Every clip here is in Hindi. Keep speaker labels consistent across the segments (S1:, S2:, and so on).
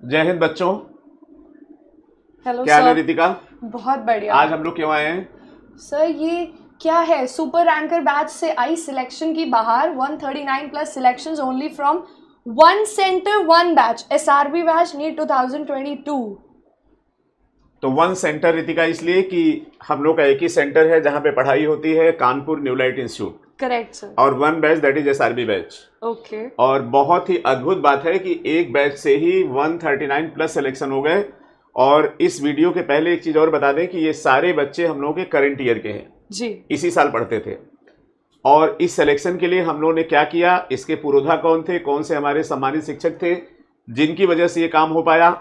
S1: जय हिंद बच्चों।
S2: हेलो
S1: क्या हाल है
S2: सर।
S1: रितिका?
S2: बहुत बढ़िया।
S1: आज हम लोग क्यों आए हैं?
S2: सर ये क्या है, सुपर रैंकर बैच से आई सिलेक्शन की बाहर 139 plus selections only from one centre one batch, SRB batch NEET 2022।
S1: तो वन सेंटर रितिका इसलिए कि हम लोग का एक ही सेंटर है जहां पे पढ़ाई होती है, Kanpur new light institute.
S2: Correct sir.
S1: और one batch that is SRB batch.
S2: Okay.
S1: और बहुत ही अद्भुत बात है कि एक बैच से ही 139 प्लस सिलेक्शन हो गए। और इस वीडियो के पहले एक चीज और बता दें कि ये सारे बच्चे हम लोगों के करंट ईयर के हैं
S2: जी।
S1: इसी साल पढ़ते थे। और इस सिलेक्शन के लिए हम लोगों ने क्या किया, इसके पुरोधा कौन थे, कौन से हमारे सम्मानित शिक्षक थे जिनकी वजह से ये काम हो पाया।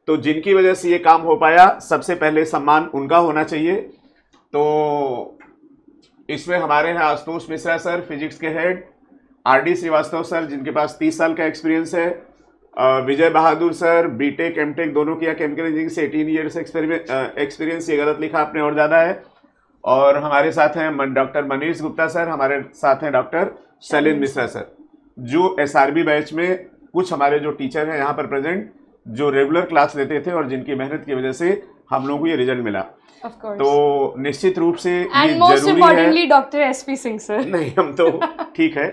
S1: तो जिनकी वजह से ये काम हो पाया, सबसे पहले सम्मान उनका होना चाहिए। तो इसमें हमारे यहाँ आशुतोष मिश्रा सर फिजिक्स के हेड, आरडी श्रीवास्तव सर जिनके पास 30 साल का एक्सपीरियंस है, विजय बहादुर सर बीटेक एमटेक दोनों किया केमिकल इंजीनियरिंग से 18 ईयर्स एक्सपीरियंस, ये गलत लिखा आपने और ज़्यादा है। और हमारे साथ हैं डॉक्टर मनीष गुप्ता सर, हमारे साथ हैं डॉक्टर शैलेंद्र मिश्रा सर, जो एसआरबी बैच में कुछ हमारे जो टीचर हैं यहाँ पर प्रेजेंट, जो रेगुलर क्लास लेते थे और जिनकी मेहनत की वजह से हम लोगों को ये रिजल्ट मिला। तो निश्चित रूप से ये जरूरी है।
S2: Doctor SP Singh sir.
S1: नहीं, हम तो ठीक है।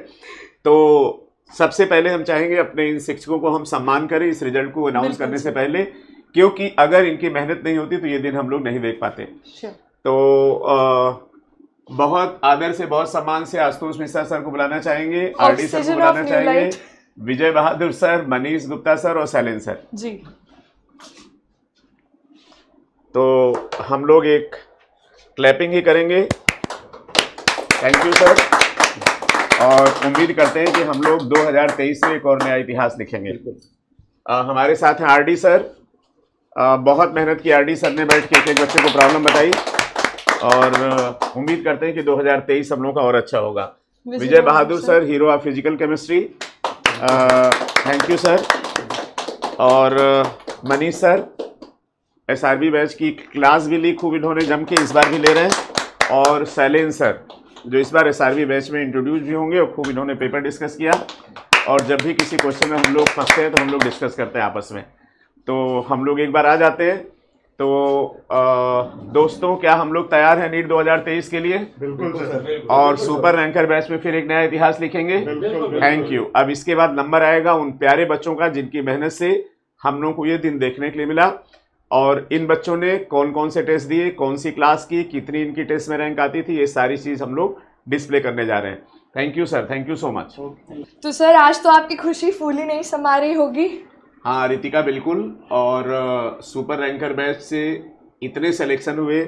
S1: तो सबसे पहले हम चाहेंगे अपने इन शिक्षकों को हम सम्मान करें इस रिजल्ट को अनाउंस करने से पहले, क्योंकि अगर इनकी मेहनत नहीं होती तो ये दिन हम लोग नहीं देख पाते। तो बहुत आदर से, बहुत सम्मान से आशुतोष मिश्रा सर को बुलाना चाहेंगे, आरडी सर को बुलाना चाहेंगे, विजय बहादुर सर, मनीष गुप्ता सर और शैलेंद्र सर
S2: जी।
S1: तो हम लोग एक क्लैपिंग ही करेंगे। Thank you sir. और उम्मीद करते हैं कि हम लोग 2023 में एक और नया इतिहास लिखेंगे। हमारे साथ हैं आरडी सर। बहुत मेहनत की आरडी सर ने, बैठ के एक बच्चे को प्रॉब्लम बताई और उम्मीद करते हैं कि 2023 हम लोग का और अच्छा होगा। Vijay Bahadur sir, hero of physical chemistry, thank you sir. और मनीष सर, एसआरबी बैच की क्लास भी ली खूब इन्होंने जम के, इस बार भी ले रहे हैं। और शैलेंद्र सर जो इस बार एसआरबी बैच में इंट्रोड्यूस भी होंगे और खूब इन्होंने पेपर डिस्कस किया। और जब भी किसी क्वेश्चन में हम लोग फंसते हैं तो हम लोग डिस्कस करते हैं आपस में। तो हम लोग एक बार आ जाते हैं। तो दोस्तों, क्या हम लोग तैयार हैं नीट 2023 के लिए?
S3: बिल्कुल सर।
S1: और सुपर रैंकर बैच में फिर एक नया इतिहास लिखेंगे। Thank you. अब इसके बाद नंबर आएगा उन प्यारे बच्चों का जिनकी मेहनत से हम लोग को ये दिन देखने के लिए मिला। और इन बच्चों ने कौन कौन से टेस्ट दिए, कौन सी क्लास की, कितनी इनकी टेस्ट में रैंक आती थी, ये सारी चीज हम लोग डिस्प्ले करने जा रहे हैं। Thank you sir, thank you so much.
S2: तो सर आज तो आपकी खुशी फूली नहीं समा रही होगी।
S1: हाँ रितिका, बिल्कुल। और सुपर रैंकर बैच से इतने सिलेक्शन हुए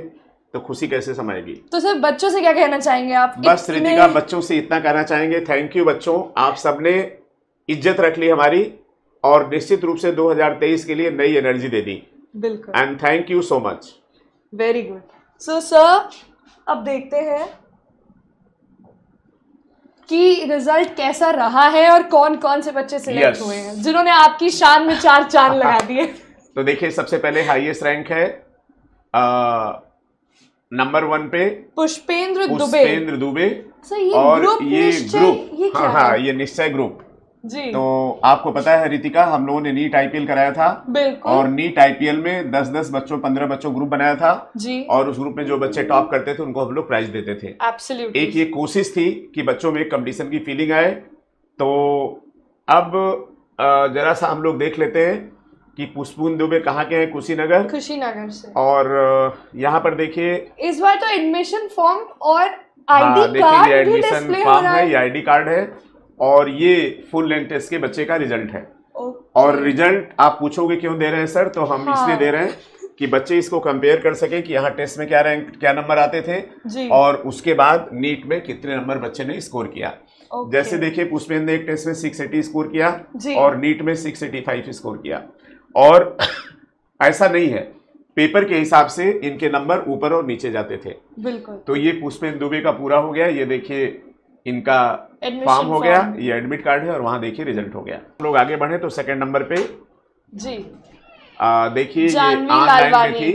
S1: तो खुशी कैसे समाएगी।
S2: तो सर बच्चों से क्या कहना चाहेंगे आप?
S1: बस रितिका, बच्चों से इतना कहना चाहेंगे, थैंक यू बच्चों, आप सबने इज्जत रख ली हमारी और निश्चित रूप से 2023 के लिए नई एनर्जी दे दी।
S2: बिल्कुल।
S1: And thank you so much.
S2: Very good. So sir अब देखते हैं कि रिजल्ट कैसा रहा है और कौन कौन से बच्चे सिलेक्ट हुए हैं जिन्होंने आपकी शान में चार चांद लगा दिए।
S1: तो देखिए, सबसे पहले हाईएस्ट रैंक है नंबर 1 पे
S2: पुष्पेंद्र दुबे।
S1: सर ये और ग्रुप ये
S2: क्या
S1: हाँ, ये निश्चय ग्रुप
S2: जी।
S1: तो आपको पता है रितिका, हम लोगों ने नीट आईपीएल कराया था।
S2: बिल्कुल।
S1: और नीट आईपीएल में 10-10 बच्चों, 15 बच्चों ग्रुप बनाया था
S2: जी। और
S1: उस ग्रुप में जो बच्चे टॉप करते थे उनको हम लोग प्राइज देते थे।
S2: एब्सोल्युटली।
S1: एक ये कोशिश थी कि बच्चों में एक कंपटीशन की फीलिंग आए। तो अब जरा सा हम लोग देख लेते हैं कि पुष्पेंद्र दुबे कहाँ के हैं। कुशीनगर से। और यहाँ पर देखिए,
S2: इस बार तो एडमिशन फॉर्म और आईडी कार्ड भी डिस्प्ले हो रहा है।
S1: ये आईडी कार्ड है और ये फुल लेंथ टेस्ट के बच्चे का रिजल्ट है। और रिजल्ट आप पूछोगे क्यों दे रहे हैं सर, तो हम इसलिए दे रहे हैं कि बच्चे इसको कंपेयर कर सके कि यहाँ टेस्ट में क्या रैंक, क्या नंबर आते थे
S2: जी।
S1: और उसके बाद नीट में कितने नंबर बच्चे ने स्कोर किया। जैसे देखिए, पुष्पेंद्र ने एक टेस्ट में 680 स्कोर किया और नीट में 685 स्कोर किया। और ऐसा नहीं है, पेपर के हिसाब से इनके नंबर ऊपर और नीचे जाते थे।
S2: बिल्कुल।
S1: तो ये पुष्पेंद्र दुबे का पूरा हो गया। ये देखिए इनका फॉर्म हो गया, ये एडमिट कार्ड है और वहां देखिए रिजल्ट हो गया। लोग आगे बढ़े तो सेकंड नंबर पे
S2: जी
S1: देखिए ये ऑनलाइन में थी,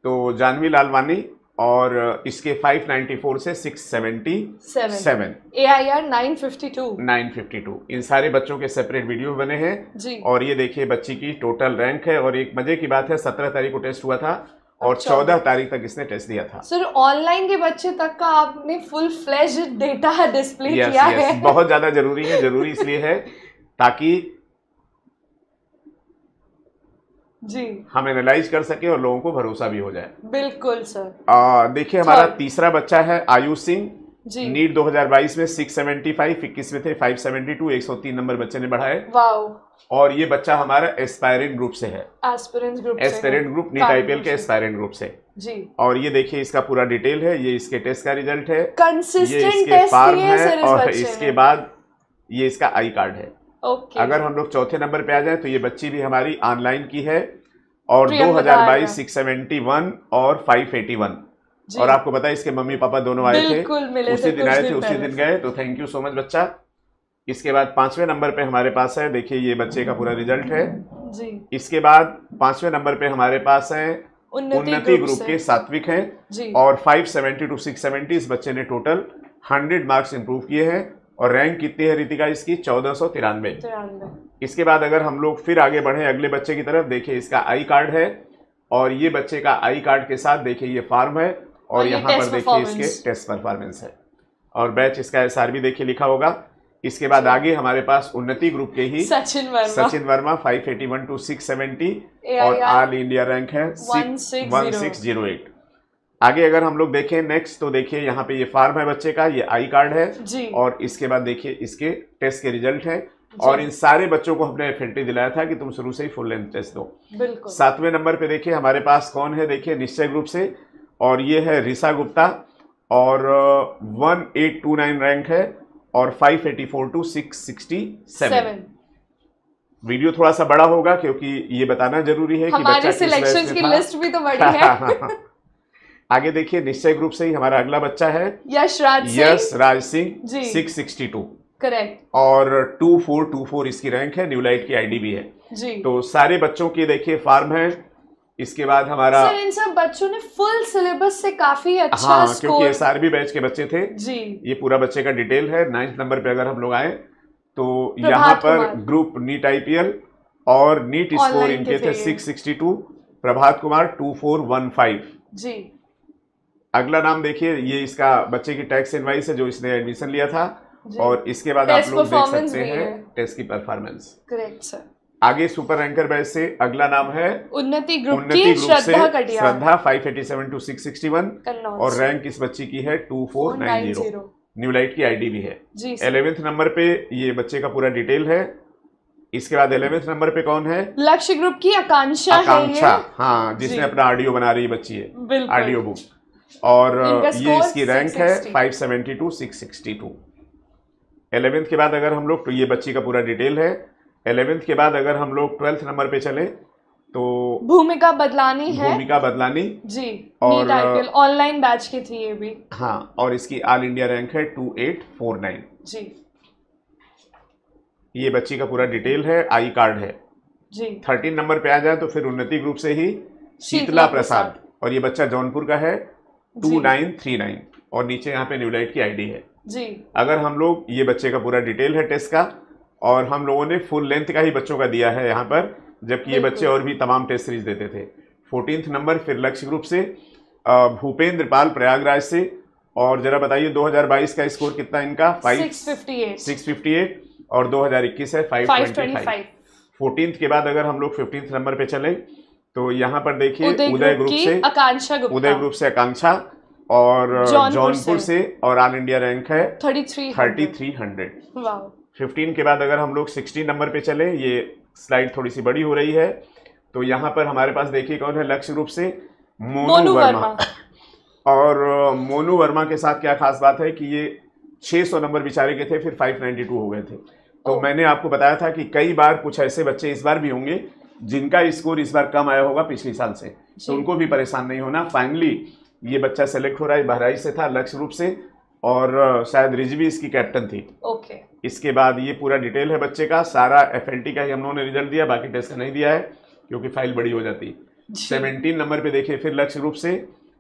S1: तो जानवी लालवानी और इसके 594 से 677,
S2: AIR 952।
S1: 952 इन सारे बच्चों के सेपरेट वीडियो बने हैं
S2: जी।
S1: और ये देखिए बच्ची की टोटल रैंक है। और एक मजे की बात है 17 तारीख को टेस्ट हुआ था और 14 तारीख तक इसने टेस्ट दिया था।
S2: सर ऑनलाइन के बच्चे तक का आपने फुल फ्लैश डेटा डिस्प्ले किया है।
S1: बहुत ज्यादा जरूरी है, जरूरी इसलिए है ताकि
S2: जी
S1: हम एनालाइज कर सके और लोगों को भरोसा भी हो जाए।
S2: बिल्कुल सर।
S1: देखिए हमारा तीसरा बच्चा है आयुष सिंह
S2: जी।
S1: नीट 2022 में 675, 21 में थे 572, 103 नंबर बच्चे ने बढ़ाए।
S2: वाओ।
S1: और ये बच्चा हमारा एस्पायरेंट ग्रुप से है,
S2: एस्पायरेंट
S1: ग्रुप नीट IPL के एस्पायरेंट ग्रुप से जी। और ये देखिए इसका पूरा डिटेल है, ये इसके टेस्ट का रिजल्ट है, ये इसके फार्म है और इसके बाद ये इसका आई कार्ड है। अगर हम लोग चौथे नंबर पे आ जाए तो ये बच्ची भी हमारी ऑनलाइन की है और 2022 671 और 581। और आपको पता है इसके मम्मी पापा दोनों आए थे, उसी दिन आए थे, उसी दिन गए। तो थैंक यू सो मच बच्चा। इसके बाद 5वें नंबर पे हमारे पास है, देखिए ये बच्चे का पूरा रिजल्ट है जी। इसके बाद 5वें नंबर पे हमारे पास है उन्नति ग्रुप के सात्विक हैं और 570 to 670 इस बच्चे ने टोटल 100 मार्क्स इंप्रूव किए हैं। और रैंक कितनी है रितिका इसकी? 1493। इसके बाद अगर हम लोग फिर आगे बढ़े अगले बच्चे की तरफ, देखिए इसका आई कार्ड है और ये बच्चे का आई कार्ड के साथ देखिए ये फार्म है और यहाँ पर देखिए इसके टेस्ट परफॉर्मेंस है और बैच इसका SRB देखिए लिखा होगा। इसके बाद आगे हमारे पास उन्नति ग्रुप के ही सचिन वर्मा 581 to 670 और ऑल इंडिया रैंक है 1608। आगे अगर हम लोग देखें नेक्स्ट तो देखिए यहाँ पे ये फार्म है बच्चे का, ये आई कार्ड है जी। और इसके बाद देखिए इसके टेस्ट के रिजल्ट हैं और इन सारे बच्चों को हमने FLT दिलाया था कि तुम शुरू से ही फुल लेंथ टेस्ट दो। 7वें नंबर पे देखिए हमारे पास कौन है, देखिए निश्चय ग्रुप से और ये है ऋषा गुप्ता और 1829 रैंक है और 584 to 667। वीडियो थोड़ा सा बड़ा होगा क्योंकि ये बताना जरूरी है कि बच्चा
S2: सिलेक्शंस की लिस्ट भी तो बड़ी है।
S1: आगे देखिए निश्चय ग्रुप से ही हमारा अगला बच्चा है यश राज सिंह 662
S2: करेक्ट और
S1: 2424 इसकी रैंक है, न्यू लाइट की ID भी है जी। तो सारे बच्चों की देखिए फार्म है। इसके बाद हमारा
S2: सर इन सब बच्चों ने फुल सिलेबस से काफी अच्छा
S1: क्योंकि SRB बैच के बच्चे थे जी। ये पूरा बच्चे का डिटेल है। 9th नंबर पे अगर हम लोग आए तो यहाँ पर ग्रुप नीट IPL और नीट स्कोर इनके थे 662, प्रभात कुमार 2415 जी। अगला नाम देखिए ये इसका बच्चे की टैक्स इनवाइस है जो इसने एडमिशन लिया था और इसके बाद आप लोग देख सकते हैं टेस्ट की परफॉर्मेंस।
S2: Correct sir.
S1: आगे सुपर रैंकर बैच से अगला नाम है
S2: उन्नति ग्रुप की श्रद्धा
S1: 587 to 661 और रैंक इस बच्ची की है 2490, न्यू लाइट की ID भी है। 11th नंबर पे ये बच्चे का पूरा डिटेल है। इसके बाद 11th नंबर पे कौन है?
S2: लक्ष्य ग्रुप की आकांक्षा है
S1: हाँ, जिसने अपना ऑडियो बना रही बच्ची है, ऑडियो बुक और ये इसकी रैंक है 570 to 662। 11th के बाद अगर हम लोग तो ये बच्ची का पूरा डिटेल है। 11th के बाद अगर हम लोग 12th नंबर पे चले तो
S2: भूमिका बदलानी
S1: जी
S2: और IPL ऑनलाइन बैच की थी ये भी
S1: हाँ और इसकी ऑल इंडिया रैंक है 2849 जी। ये बच्ची का पूरा डिटेल है, आई कार्ड है जी। 13 नंबर पे आ जाए तो फिर उन्नति ग्रुप से ही शीतला प्रसाद और ये बच्चा जौनपुर का है 2939 और नीचे यहाँ पे न्यू लाइट की ID है जी। अगर हम लोग ये बच्चे का पूरा डिटेल है टेस्ट का और हम लोगों ने फुल लेंथ का ही बच्चों का दिया है यहाँ पर, जबकि ये बच्चे और भी तमाम टेस्ट सीरीज देते थे। 14th नंबर फिर लक्ष्य ग्रुप से भूपेंद्र पाल प्रयागराज से और जरा बताइए 2022 का स्कोर कितना इनका? 658 और 2021 है 525। 14th के बाद अगर हम लोग 15th नंबर पे चले तो यहाँ पर देखिए उदय ग्रुप से आकांक्षा और जौनपुर से और ऑल इंडिया रैंक है 3300। 15 के बाद अगर हम लोग 16 नंबर पे चले, ये स्लाइड थोड़ी सी बड़ी हो रही है तो यहाँ पर हमारे पास देखिए कौन है लक्ष्य ग्रुप से मोनू वर्मा और मोनू वर्मा के साथ क्या खास बात है कि ये 600 नंबर बेचारे के थे फिर 592 हो गए थे। तो मैंने आपको बताया था कि कई बार कुछ ऐसे बच्चे इस बार भी होंगे जिनका स्कोर इस बार कम आया होगा पिछले साल से, तो उनको भी परेशान नहीं होना। फाइनली ये बच्चा सेलेक्ट हो रहा है, बहराइच से था लक्ष्य ग्रुप से और शायद रिजवी इसकी कैप्टन थी।
S2: ओके।
S1: इसके बाद ये पूरा डिटेल है बच्चे का, सारा FLT का ही हम लोगों ने रिजल्ट दिया, बाकी टेस्ट का नहीं दिया है क्योंकि फाइल बड़ी हो जाती। 17 नंबर पे देखिए फिर लक्ष्य ग्रुप से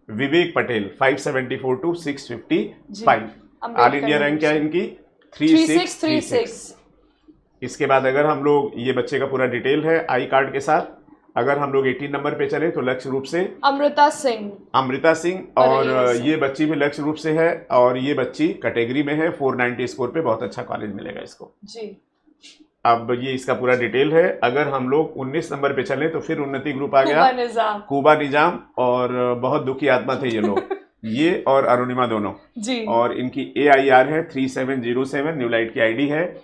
S1: Vivek Patel 574 to 655। All India rank क्या है इनकी
S2: 3636।
S1: इसके बाद अगर हम लोग, ये बच्चे का पूरा डिटेल है आई कार्ड के साथ, अगर हम लोग 18 नंबर पे चले तो लक्ष्य रूप से
S2: अमृता सिंह
S1: और ये बच्ची भी लक्ष्य रूप से है, और ये बच्ची कैटेगरी में है 490 स्कोर पे, बहुत अच्छा कॉलेज मिलेगा इसको
S2: जी।
S1: अब ये इसका पूरा डिटेल है। अगर हम लोग 19 नंबर पे चले तो फिर उन्नति ग्रुप आ गया, कुबा निजाम, और बहुत दुखी आत्मा थे ये लोग ये और अरुणिमा दोनों
S2: जी।
S1: और इनकी AIR है 3707, न्यूलाइट की आईडी है,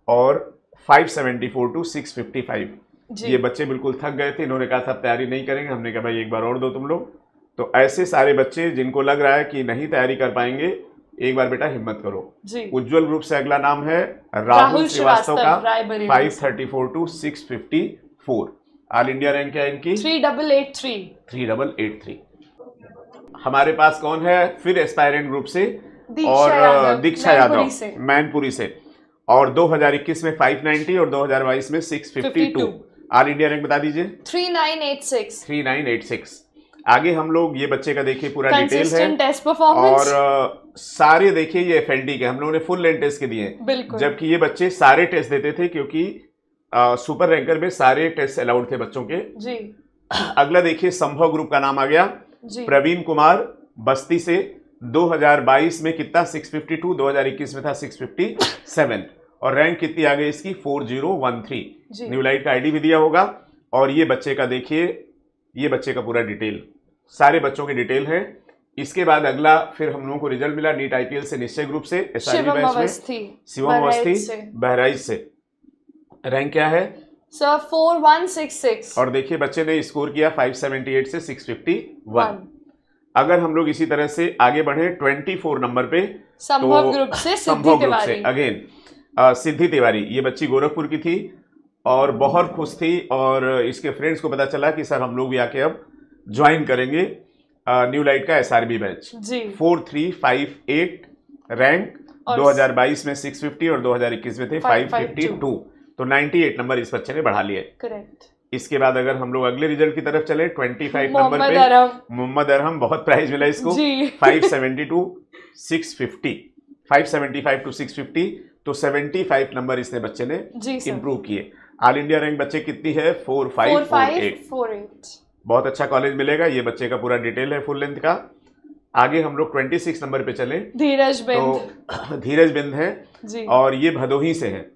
S1: और 574 to 655। ये बच्चे बिल्कुल थक गए थे, इन्होंने कहा था तैयारी नहीं करेंगे, हमने कहा भाई एक बार और दो तुम लोग। तो ऐसे सारे बच्चे जिनको लग रहा है कि नहीं तैयारी कर पाएंगे, एक बार बेटा हिम्मत करो जी। उज्जवल ग्रुप से अगला नाम है राहुल श्रीवास्तव का 534 to 654। ऑल इंडिया रैंक क्या है इनकी 3883। हमारे पास कौन है फिर एस्पायरेंट ग्रुप से, और दीक्षा यादव मैनपुरी से, और 2021 में 590 और 2022 में 652। ऑल इंडिया रैंक बता दीजिए 3986। आगे हम लोग ये बच्चे का देखिए पूरा डिटेल है,
S2: टेस्ट परफॉर्मेंस,
S1: और सारे देखिए ये FLT के हम लोगों ने फुल लेंथ टेस्ट के दिए, जबकि ये बच्चे सारे टेस्ट देते थे, क्योंकि सुपर रैंकर में सारे टेस्ट अलाउड थे बच्चों के जी। अगला देखिए संभव ग्रुप का नाम आ गया, प्रवीण कुमार बस्ती से, 2022 में कितना 652, 2021 में था 657, और रैंक कितनी आ गई इसकी 4013। न्यूलाइट का आईडी भी दिया होगा। और ये बच्चे का देखिए, ये बच्चे का पूरा डिटेल, सारे बच्चों की डिटेल है। इसके बाद अगला फिर हम लोगों को रिजल्ट मिला नीट IPL से निश्चय ग्रुप से, SRB बैच में शिवम अवस्थी बहराइच से। रैंक क्या है
S2: सर 4166,
S1: और देखिए बच्चे ने स्कोर किया 578 से 651। अगर हम लोग इसी तरह से आगे बढ़े 24 नंबर पे
S2: संभव ग्रुप से
S1: संभव ग्रुप से अगेन सिद्धि तिवारी, ये बच्ची गोरखपुर की थी और बहुत खुश थी, और इसके फ्रेंड्स को पता चला कि सर हम लोग भी आके अब ज्वाइन करेंगे न्यूलाइट का SRB बैच। 4358 रैंक, 2022 में 650 और 2021 में थे 552, तो 98 नंबर इस बच्चे ने बढ़ा लिए।
S2: करेक्ट। इसके
S1: बाद अगर हम लोग अगले रिजल्ट की तरफ चले 25 नंबर पे मोहम्मद अरहम, बहुत प्राइज मिला इसको 572 650, 575 to 650, तो 75 नंबर इसने बच्चे ने इंप्रूव किए। ऑल इंडिया रैंक बच्चे कितनी है 4548। बहुत अच्छा कॉलेज मिलेगा। ये बच्चे का पूरा डिटेल है फुल लेंथ का। आगे हम लोग 26 नंबर पे चले,
S2: धीरज
S1: बिंद है जी, और ये भदोही से है,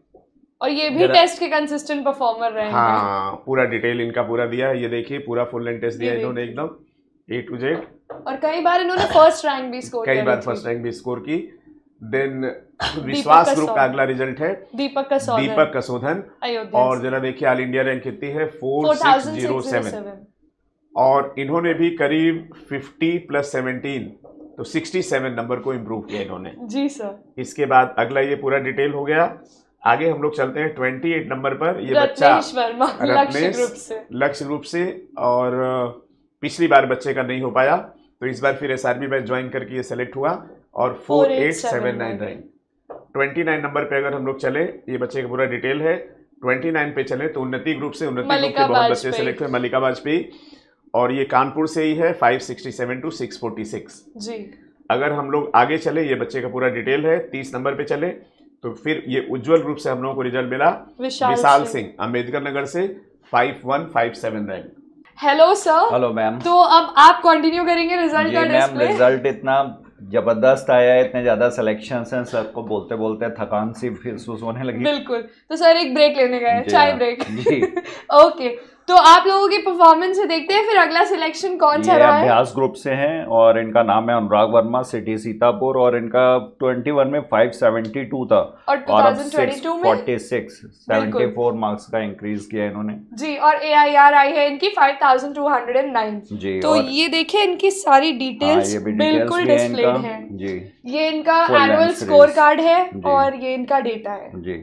S2: और ये भी टेस्ट के कंसिस्टेंट परफॉर्मर रहे हैं।
S1: हाँ, पूरा डिटेल इनका पूरा दिया है, ये देखिए पूरा फुल लेंथ टेस्ट दिया इन्होंने एकदम A to Z,
S2: और कई बार इन्होंने फर्स्ट रैंक भी स्कोर
S1: की। देन विश्वास ग्रुप का अगला रिजल्ट है दीपक कसोधन, और जरा देखिए ऑल इंडिया रैंक कितनी है 4607, और इन्होंने भी करीब 50 + 17 तो 67 नंबर को इम्प्रूव किया इन्होंने
S2: जी सर।
S1: इसके बाद अगला ये पूरा डिटेल हो गया। आगे हम लोग चलते हैं 28 नंबर पर, ये बच्चा लक्ष्य ग्रुप से, और पिछली बार बच्चे का नहीं हो पाया, तो इस बार फिर SRB बैच ज्वाइन करके ये सेलेक्ट हुआ, और 4879 रैंक। 29 नंबर पे अगर हम लोग चले, ये बच्चे का पूरा डिटेल है। 29 पे चले तो उन्नति ग्रुप से, उन्नति ग्रुप के बहुत बच्चे सेलेक्ट हुए, मल्लिका वाजपेयी, और ये कानपुर से ही है 567 to 646 जी। अगर हम लोग आगे चले, ये बच्चे का पूरा डिटेल है। 30 नंबर पे चले तो फिर ये उज्जवल ग्रुप से हम लोगों को रिजल्ट मिला, विशाल सिंह अम्बेडकर नगर से 5157 rank.
S2: Hello sir.
S3: Hello ma'am.
S2: तो अब आप कंटिन्यू करेंगे रिजल्ट का डिस्प्ले।
S3: रिजल्ट इतना जबरदस्त आया है, इतने ज्यादा सिलेक्शंस हैं, सबको बोलते बोलते थकान सी महसूस होने लगी।
S2: बिल्कुल, तो सर एक ब्रेक लेने गए, चाय ब्रेक जी। ओके, तो आप लोगों की परफॉर्मेंस से देखते हैं फिर अगला सिलेक्शन कौन सा रहा है।
S3: अभ्यास ग्रुप से हैं, और इनका नाम है अनुराग वर्मा, सिटी सीतापुर, और इनका 21 में 572 था, और 2022 में 74 मार्क्स का इंक्रीज किया इन्होंने
S2: जी, और AIR आई है इनकी 5209 जी। तो ये देखिए इनकी सारी डिटेल्स बिल्कुल डिस्प्लेड है जी। ये इनका एनुअल स्कोर कार्ड है, और ये इनका डेटा है जी।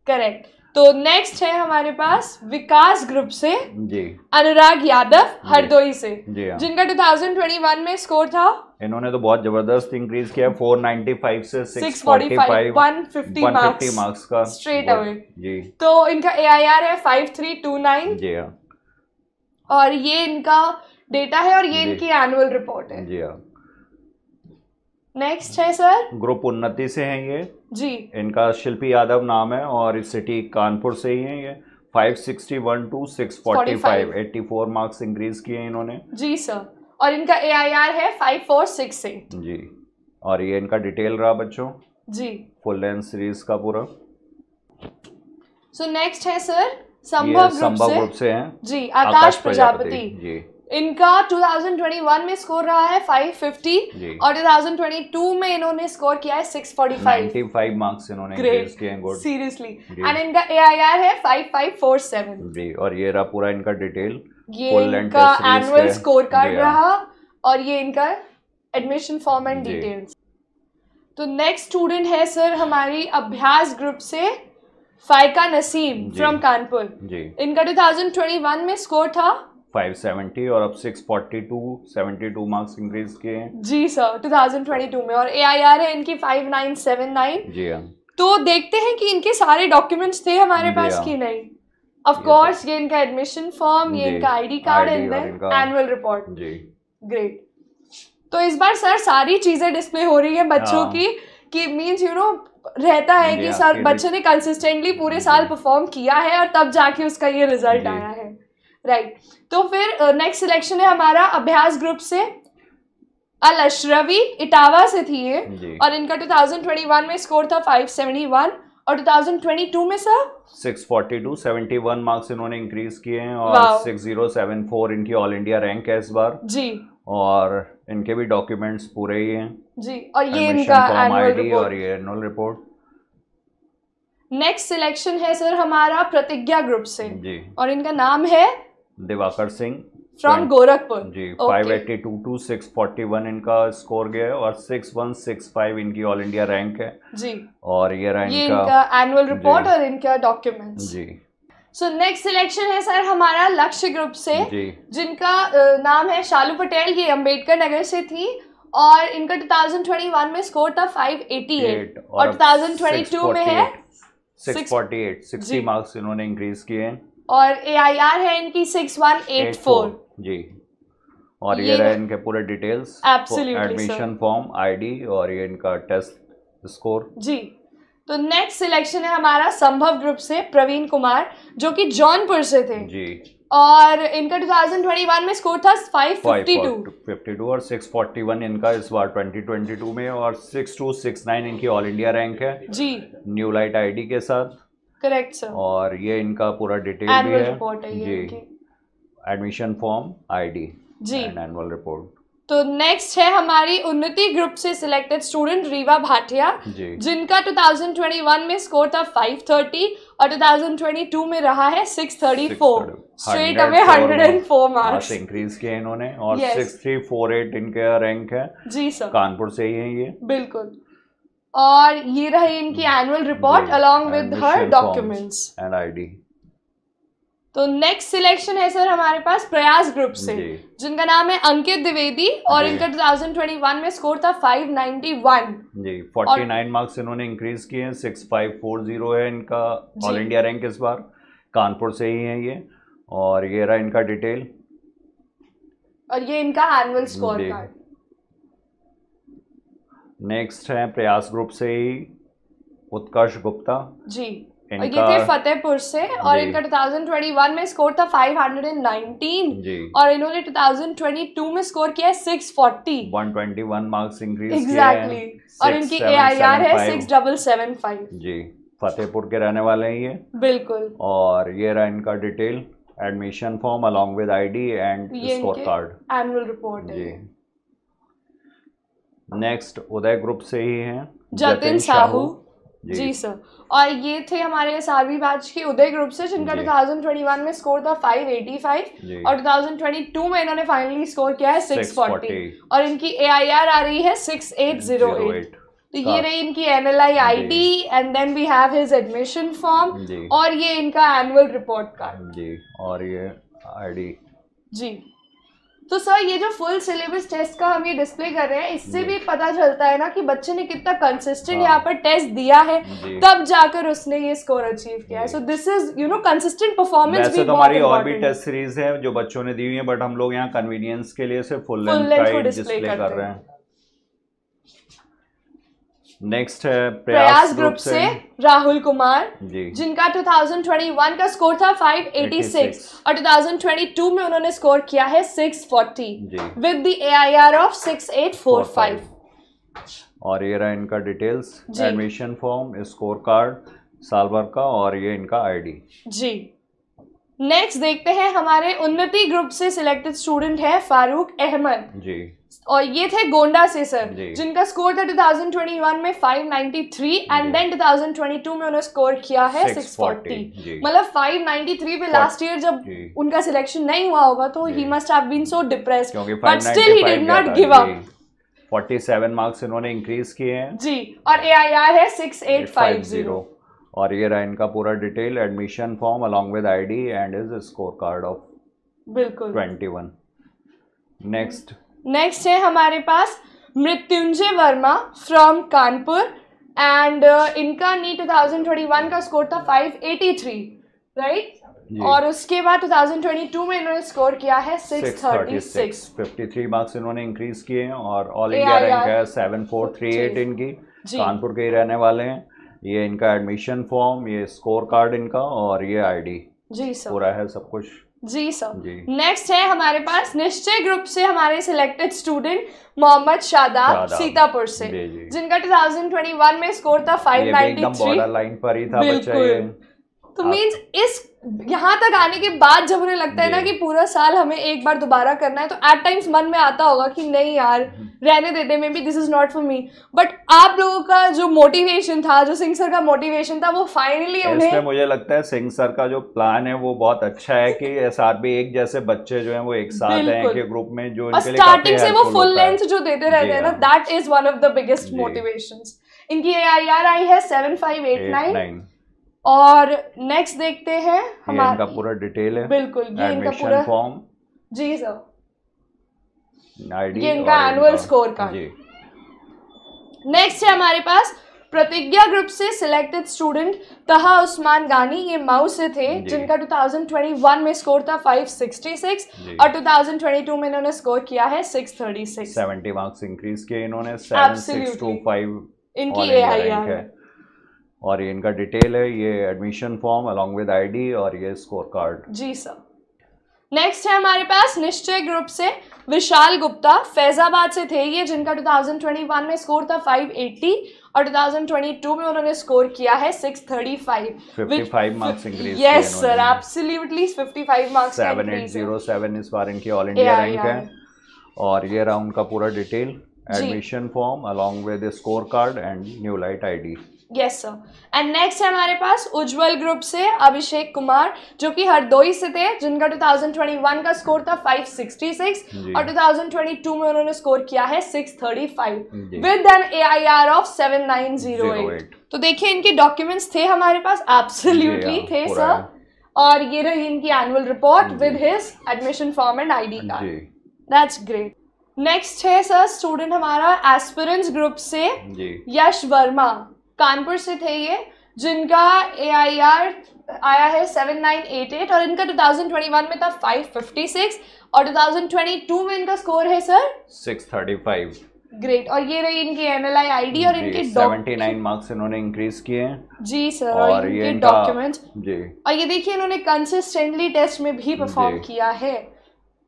S2: करेक्ट। तो नेक्स्ट है हमारे पास विकास ग्रुप से जी, अनुराग यादव हरदोई से जी, जिनका 2021 में स्कोर था।
S3: इन्होंने तो बहुत जबरदस्त इंक्रीज किया, 495 से 645, 150 मार्क्स का
S2: स्ट्रेट अवे जी। तो इनका AIR है 5329
S3: जी हाँ,
S2: और ये इनका डेटा है और ये इनकी एनुअल रिपोर्ट है।
S3: जी हाँ।
S2: नेक्स्ट है सर,
S3: ग्रुप उन्नति से हैं ये
S2: जी।
S3: इनका शिल्पी यादव नाम है और इस सिटी कानपुर से ही है ये। 561 to 645 84 मार्क्स इंक्रीज किए हैं इन्होंने।
S2: जी सर, और इनका AIR है 5468।
S3: जी, और ये इनका डिटेल रहा बच्चों
S2: जी,
S3: फुल लेंथ सीरीज का पूरा।
S2: सो नेक्स्ट है सर संभव
S3: ग्रुप से हैं
S2: जी, आकाश प्रजापति।
S3: जी,
S2: इनका 2021 में स्कोर रहा है 550 और 2022 में इन्होंने स्कोर किया है 645।
S3: 95 मार्क्स इन्होंने इंक्रीज किए हैं। Good,
S2: seriously. एंड इनका AIR है 5547।
S3: जी, और ये रहा पूरा इनका डिटेल।
S2: ये इनका एनुअल स्कोर कार्ड रहा और ये इनका एडमिशन फॉर्म एंड डिटेल्स। तो नेक्स्ट स्टूडेंट है सर हमारी अभ्यास ग्रुप से फायका नसीम फ्रॉम कानपुर। इनका 2021 में स्कोर था
S3: 570 और अब 642 मार्क्स इंक्रीज किए हैं।
S2: जी सर, 2022 में, और AIR है इनकी 5979।
S3: जी हाँ।
S2: तो देखते हैं कि इनके सारे डॉक्यूमेंट्स थे हमारे पास कि नहीं। ऑफ कोर्स ये इनका एडमिशन फॉर्म, ये इनका ID card and then annual report.
S3: जी,
S2: ग्रेट। तो इस बार सर सारी चीजें डिस्प्ले हो रही है बच्चों की, कि मींस रहता है कि सर बच्चे ने कंसिस्टेंटली पूरे साल परफॉर्म किया है और तब जाके उसका ये रिजल्ट आया है। राइट। तो फिर नेक्स्ट सिलेक्शन है हमारा अभ्यास ग्रुप से अल अशरवी, इटावा से थी ये, और इनका 2021 में स्कोर था 571 और 2022 में सर
S3: 642 71 मार्क्स इन्होंने इंक्रीज किए हैं और 6074 इनकी ऑल इंडिया रैंक है इस बार जी, और इनके भी डॉक्यूमेंट्स पूरे ही हैं जी, और ये इनका एनुअल रिपोर्ट और ये एनुअल रिपोर्ट।
S2: नेक्स्ट सिलेक्शन है सर हमारा प्रतिज्ञा ग्रुप से
S3: जी,
S2: और इनका नाम है
S3: दिवाकर सिंह
S2: फ्रॉम गोरखपुर
S3: जी। 582 to 641 इनका स्कोर गया है और 6165 इनकी ऑल इंडिया रैंक है जी, और ये रहा
S2: इनका एनुअल रिपोर्ट और इनका डॉक्यूमेंट्स जी। सो नेक्स्ट सिलेक्शन है सर हमारा लक्ष्य ग्रुप से जी, जिनका नाम है शालू पटेल, ये अंबेडकर नगर से थी और इनका 2021 में स्कोर था 588 और 2022 में है
S3: 648 60 मार्क्स इन्होंने इंक्रीज किए हैं और
S2: AIR है इनकी 6184
S3: जी, और ये रहे इनके पूरे डिटेल्स, एडमिशन फॉर्म, ID और ये इनका टेस्ट स्कोर जी।
S2: तो नेक्स्ट सिलेक्शन है हमारा संभव ग्रुप से प्रवीण कुमार, जो कि जौनपुर से थे जी, और इनका 2021 में स्कोर था 552
S3: और 641 इनका इस बार 2022 में, और 6269 इनकी ऑल इंडिया रैंक है जी, न्यू लाइट ID के साथ।
S2: Correct sir.
S3: और ये इनका पूरा डिटेल भी है जी, एडमिशन फॉर्म, ID जी एंड एनुअल रिपोर्ट।
S2: तो नेक्स्ट है हमारी उन्नति ग्रुप से सिलेक्टेड स्टूडेंट रीवा भाटिया, जिनका 2021 में स्कोर था 530 और 2022 में रहा है 634, स्ट्रेट अवे 104 मार्क्स
S3: इंक्रीज किए इन्होंने, और 6348 इनका रैंक है जी सर, कानपुर से ही है ये बिल्कुल।
S2: और ये रही इनकी annual report along with her documents
S3: and ID।
S2: तो नेक्स्ट सिलेक्शन है सर हमारे पास प्रयास ग्रुप से, जिनका नाम है अंकित द्विवेदी और इनका 2021 में स्कोर था 591
S3: जी, 49 मार्क्स इन्होंने इंक्रीज किए हैं। 6540 है इनका ऑल इंडिया रैंक इस बार, कानपुर से ही है ये, और ये रहा इनका डिटेल
S2: और ये इनका एनुअल स्कोर कार्ड।
S3: नेक्स्ट है प्रयास ग्रुप से ही उत्कर्ष गुप्ता जी,
S2: और ये थे फतेहपुर से, और इनका 2021 में स्कोर था 519 जी, और इन्होंने 2022 में स्कोर किया है 640,
S3: 121 मार्क्स इंक्रीज
S2: एग्जैक्टली, और इनकी AIR है 6775
S3: जी। फतेहपुर के रहने वाले हैं ये बिल्कुल, और ये रहा इनका detail, admission form along with ID and score card,
S2: annual report
S3: जी। नेक्स्ट उदय ग्रुप से ही हैं
S2: जतिन साहू जी सर, और ये थे हमारे SRB बैच के उदय ग्रुप से, जिनका 2021 में स्कोर था 585 और 2022 में इन्होंने फाइनली स्कोर किया है 640, और इनकी AIR आ रही है 6808। तो ये रही इनकी NLI ID and then we have his admission form, और ये इनका एनुअल रिपोर्ट कार्ड
S3: जी, और ये ID जी।
S2: तो सर ये जो फुल सिलेबस टेस्ट का हम ये डिस्प्ले कर रहे हैं, इससे भी पता चलता है ना कि बच्चे ने कितना कंसिस्टेंट यहाँ पर टेस्ट दिया है, तब जाकर उसने ये स्कोर अचीव किया है। So this is you know consistent performance.
S3: वैसे तो हमारी और भी टेस्ट सीरीज है जो बच्चों ने दी हुई है, बट हम लोग यहाँ कन्वीनियंस के लिए सिर्फ फुल लेंथ का डिस्प्ले कर रहे हैं। नेक्स्ट है
S2: प्रयास ग्रुप से राहुल कुमार जी, जिनका 2021 का स्कोर था 586 और 2022 में उन्होंने स्कोर किया है 640 विद द AIR ऑफ 6845।
S3: और ये रहा इनका details, admission form, score card, साल भर का, और ये इनका ID
S2: जी। नेक्स्ट देखते हैं हमारे उन्नति ग्रुप से सिलेक्टेड स्टूडेंट है फारूक अहमद जी, और ये थे गोंडा से सर, जिनका स्कोर था 2021 में 593 एंड देन 2022 में उन्होंने स्कोर किया है 640। मतलब 593 पे लास्ट ईयर जब उनका सिलेक्शन नहीं हुआ होगा तो he must have been so depressed, but still he did not give up.
S3: 47 marks इन्होंने इंक्रीज किए हैं
S2: जी, और AIR है 6850।
S3: और ये रहा इनका पूरा detail, admission form along with ID and is score card of
S2: बिल्कुल
S3: 21।
S2: नेक्स्ट है हमारे पास मृत्युंजय वर्मा फ्रॉम कानपुर एंड इनका नीट 2021 का स्कोर था 583 राइट, और उसके बाद 2022 में इन्होंने स्कोर किया है 636।
S3: 53 मार्क्स इन्होंने इंक्रीज किए हैं और ऑल इंडिया रैंक है 7438 इनकी, कानपुर के ही रहने वाले हैं। ये इनका एडमिशन फॉर्म, ये स्कोर कार्ड इनका, और ये ID
S2: जी सर,
S3: पूरा है सब कुछ
S2: जी सर। नेक्स्ट है हमारे पास निश्चय ग्रुप से हमारे सिलेक्टेड स्टूडेंट मोहम्मद शादाब सीतापुर से, जिनका 2021 में स्कोर था 593।
S3: बॉर्डर लाइन पर ही था बच्चा ये।
S2: तो मींस इस यहाँ तक आने के बाद जब उन्हें लगता है ना कि पूरा साल हमें एक बार दोबारा करना है, तो एट टाइम्स मन में आता होगा कि नहीं यार रहने देते, may be this is not for me. But आप लोगों का जो मोटिवेशन था, जो सिंह सर का मोटिवेशन था, वो फाइनली उन्हें,
S3: मुझे लगता है सिंह सर का जो प्लान है वो बहुत अच्छा है कि SRB एक जैसे बच्चे जो है वो एक साथ हैं एक ग्रुप में, जो इनके लिए
S2: स्टार्टिंग से वो फुल लेंथ जो देते रहते हैं ना, that is one of the biggest motivations. इनकी AIR आई है 7589। और नेक्स्ट देखते हैं
S3: हमारा, इनका पूरा डिटेल है,
S2: बिल्कुल ये इनका पूरा
S3: फॉर्म
S2: जी सर,
S3: ID,
S2: ये इनका एनुअल स्कोर कार्ड। नेक्स्ट है हमारे पास प्रतिज्ञा ग्रुप से सिलेक्टेड स्टूडेंट तहा उस्मान गानी, ये माऊ से थे, जिनका 2021 में स्कोर था 566 और 2022 में इन्होंने स्कोर किया है 636।
S3: 70 मार्क्स इंक्रीज किए इन्होंने, 7625
S2: इनकी AIR है।
S3: और ये इनका डिटेल है, ये admission form along with ID और ये स्कोर कार्ड
S2: जी सर। नेक्स्ट है हमारे पास निश्चय ग्रुप से विशाल गुप्ता, फैजाबाद से थे ये, जिनका 2021 में स्कोर था 580 और 2022 में उन्होंने स्कोर किया है 635।
S3: 55 marks increase.
S2: Yes sir, absolutely 55 marks.
S3: 7807 इस बार इनकी ऑल इंडिया रैंक है। और ये रहा उनका पूरा detail, admission form along with score card and new light ID।
S2: Yes sir. And next है हमारे पास उज्जवल ग्रुप से अभिषेक कुमार, जो कि हरदोई से थे, जिनका 2021 का स्कोर था 566 और 2022 में उन्होंने स्कोर किया है 635 विद एन AIR ऑफ 7908। तो देखिए इनके डॉक्यूमेंट्स थे हमारे पास, एब्सोल्युटली थे सर। और ये रही इनकी annual report with his admission form and ID card. That's great. Next है सर स्टूडेंट हमारा एस्पिरेंट्स ग्रुप से यश वर्मा, कानपुर से थे ये, जिनका AIR आया है 7988 और इनका 2021 में था 556 और 2022 में इनका स्कोर है सर
S3: 635।
S2: ग्रेट। और ये रही इनकी MLI ID और इनके
S3: 79 मार्क्स इन्होंने इंक्रीज किए हैं
S2: जी सर, और इनके डॉक्यूमेंट्स जी। और ये देखिए इन्होंने कंसिस्टेंटली टेस्ट में भी परफॉर्म किया है,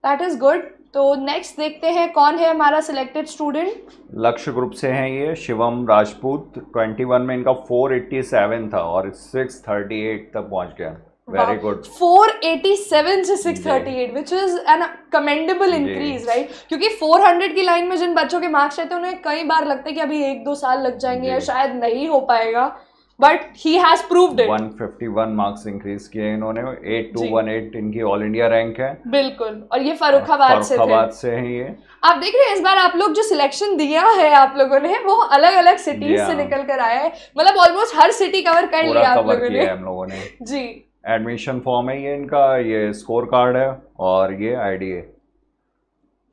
S2: दैट इज गुड। तो नेक्स्ट देखते हैं कौन है हमारा सिलेक्टेड स्टूडेंट।
S3: लक्ष्य ग्रुप से हैं ये शिवम राजपूत, 21 में इनका 487 था और 638 तक पहुंच गया। Very good.
S2: 487 से 638 which is an commendable increase right, क्योंकि 400 की लाइन में जिन बच्चों के मार्क्स रहते हैं उन्हें कई बार लगता है कि अभी 1-2 साल लग जाएंगे या शायद नहीं हो पाएगा, but he has proved it.
S3: 151 marks increase किए इन्होंने, 8218 इनकी ऑल इंडिया रैंक है।
S2: बिल्कुल। और ये फर्रुखाबाद
S3: से हैं ये।
S2: आप देख रहे हैं इस बार आप लोग जो सिलेक्शन दिया है आप लोगों ने, वो अलग अलग सिटीज से निकल कर आया है, मतलब ऑलमोस्ट हर सिटी कवर कर लिया आप लोगों ने जी।
S3: एडमिशन फॉर्म है ये इनका, ये स्कोर कार्ड है और ये ID है।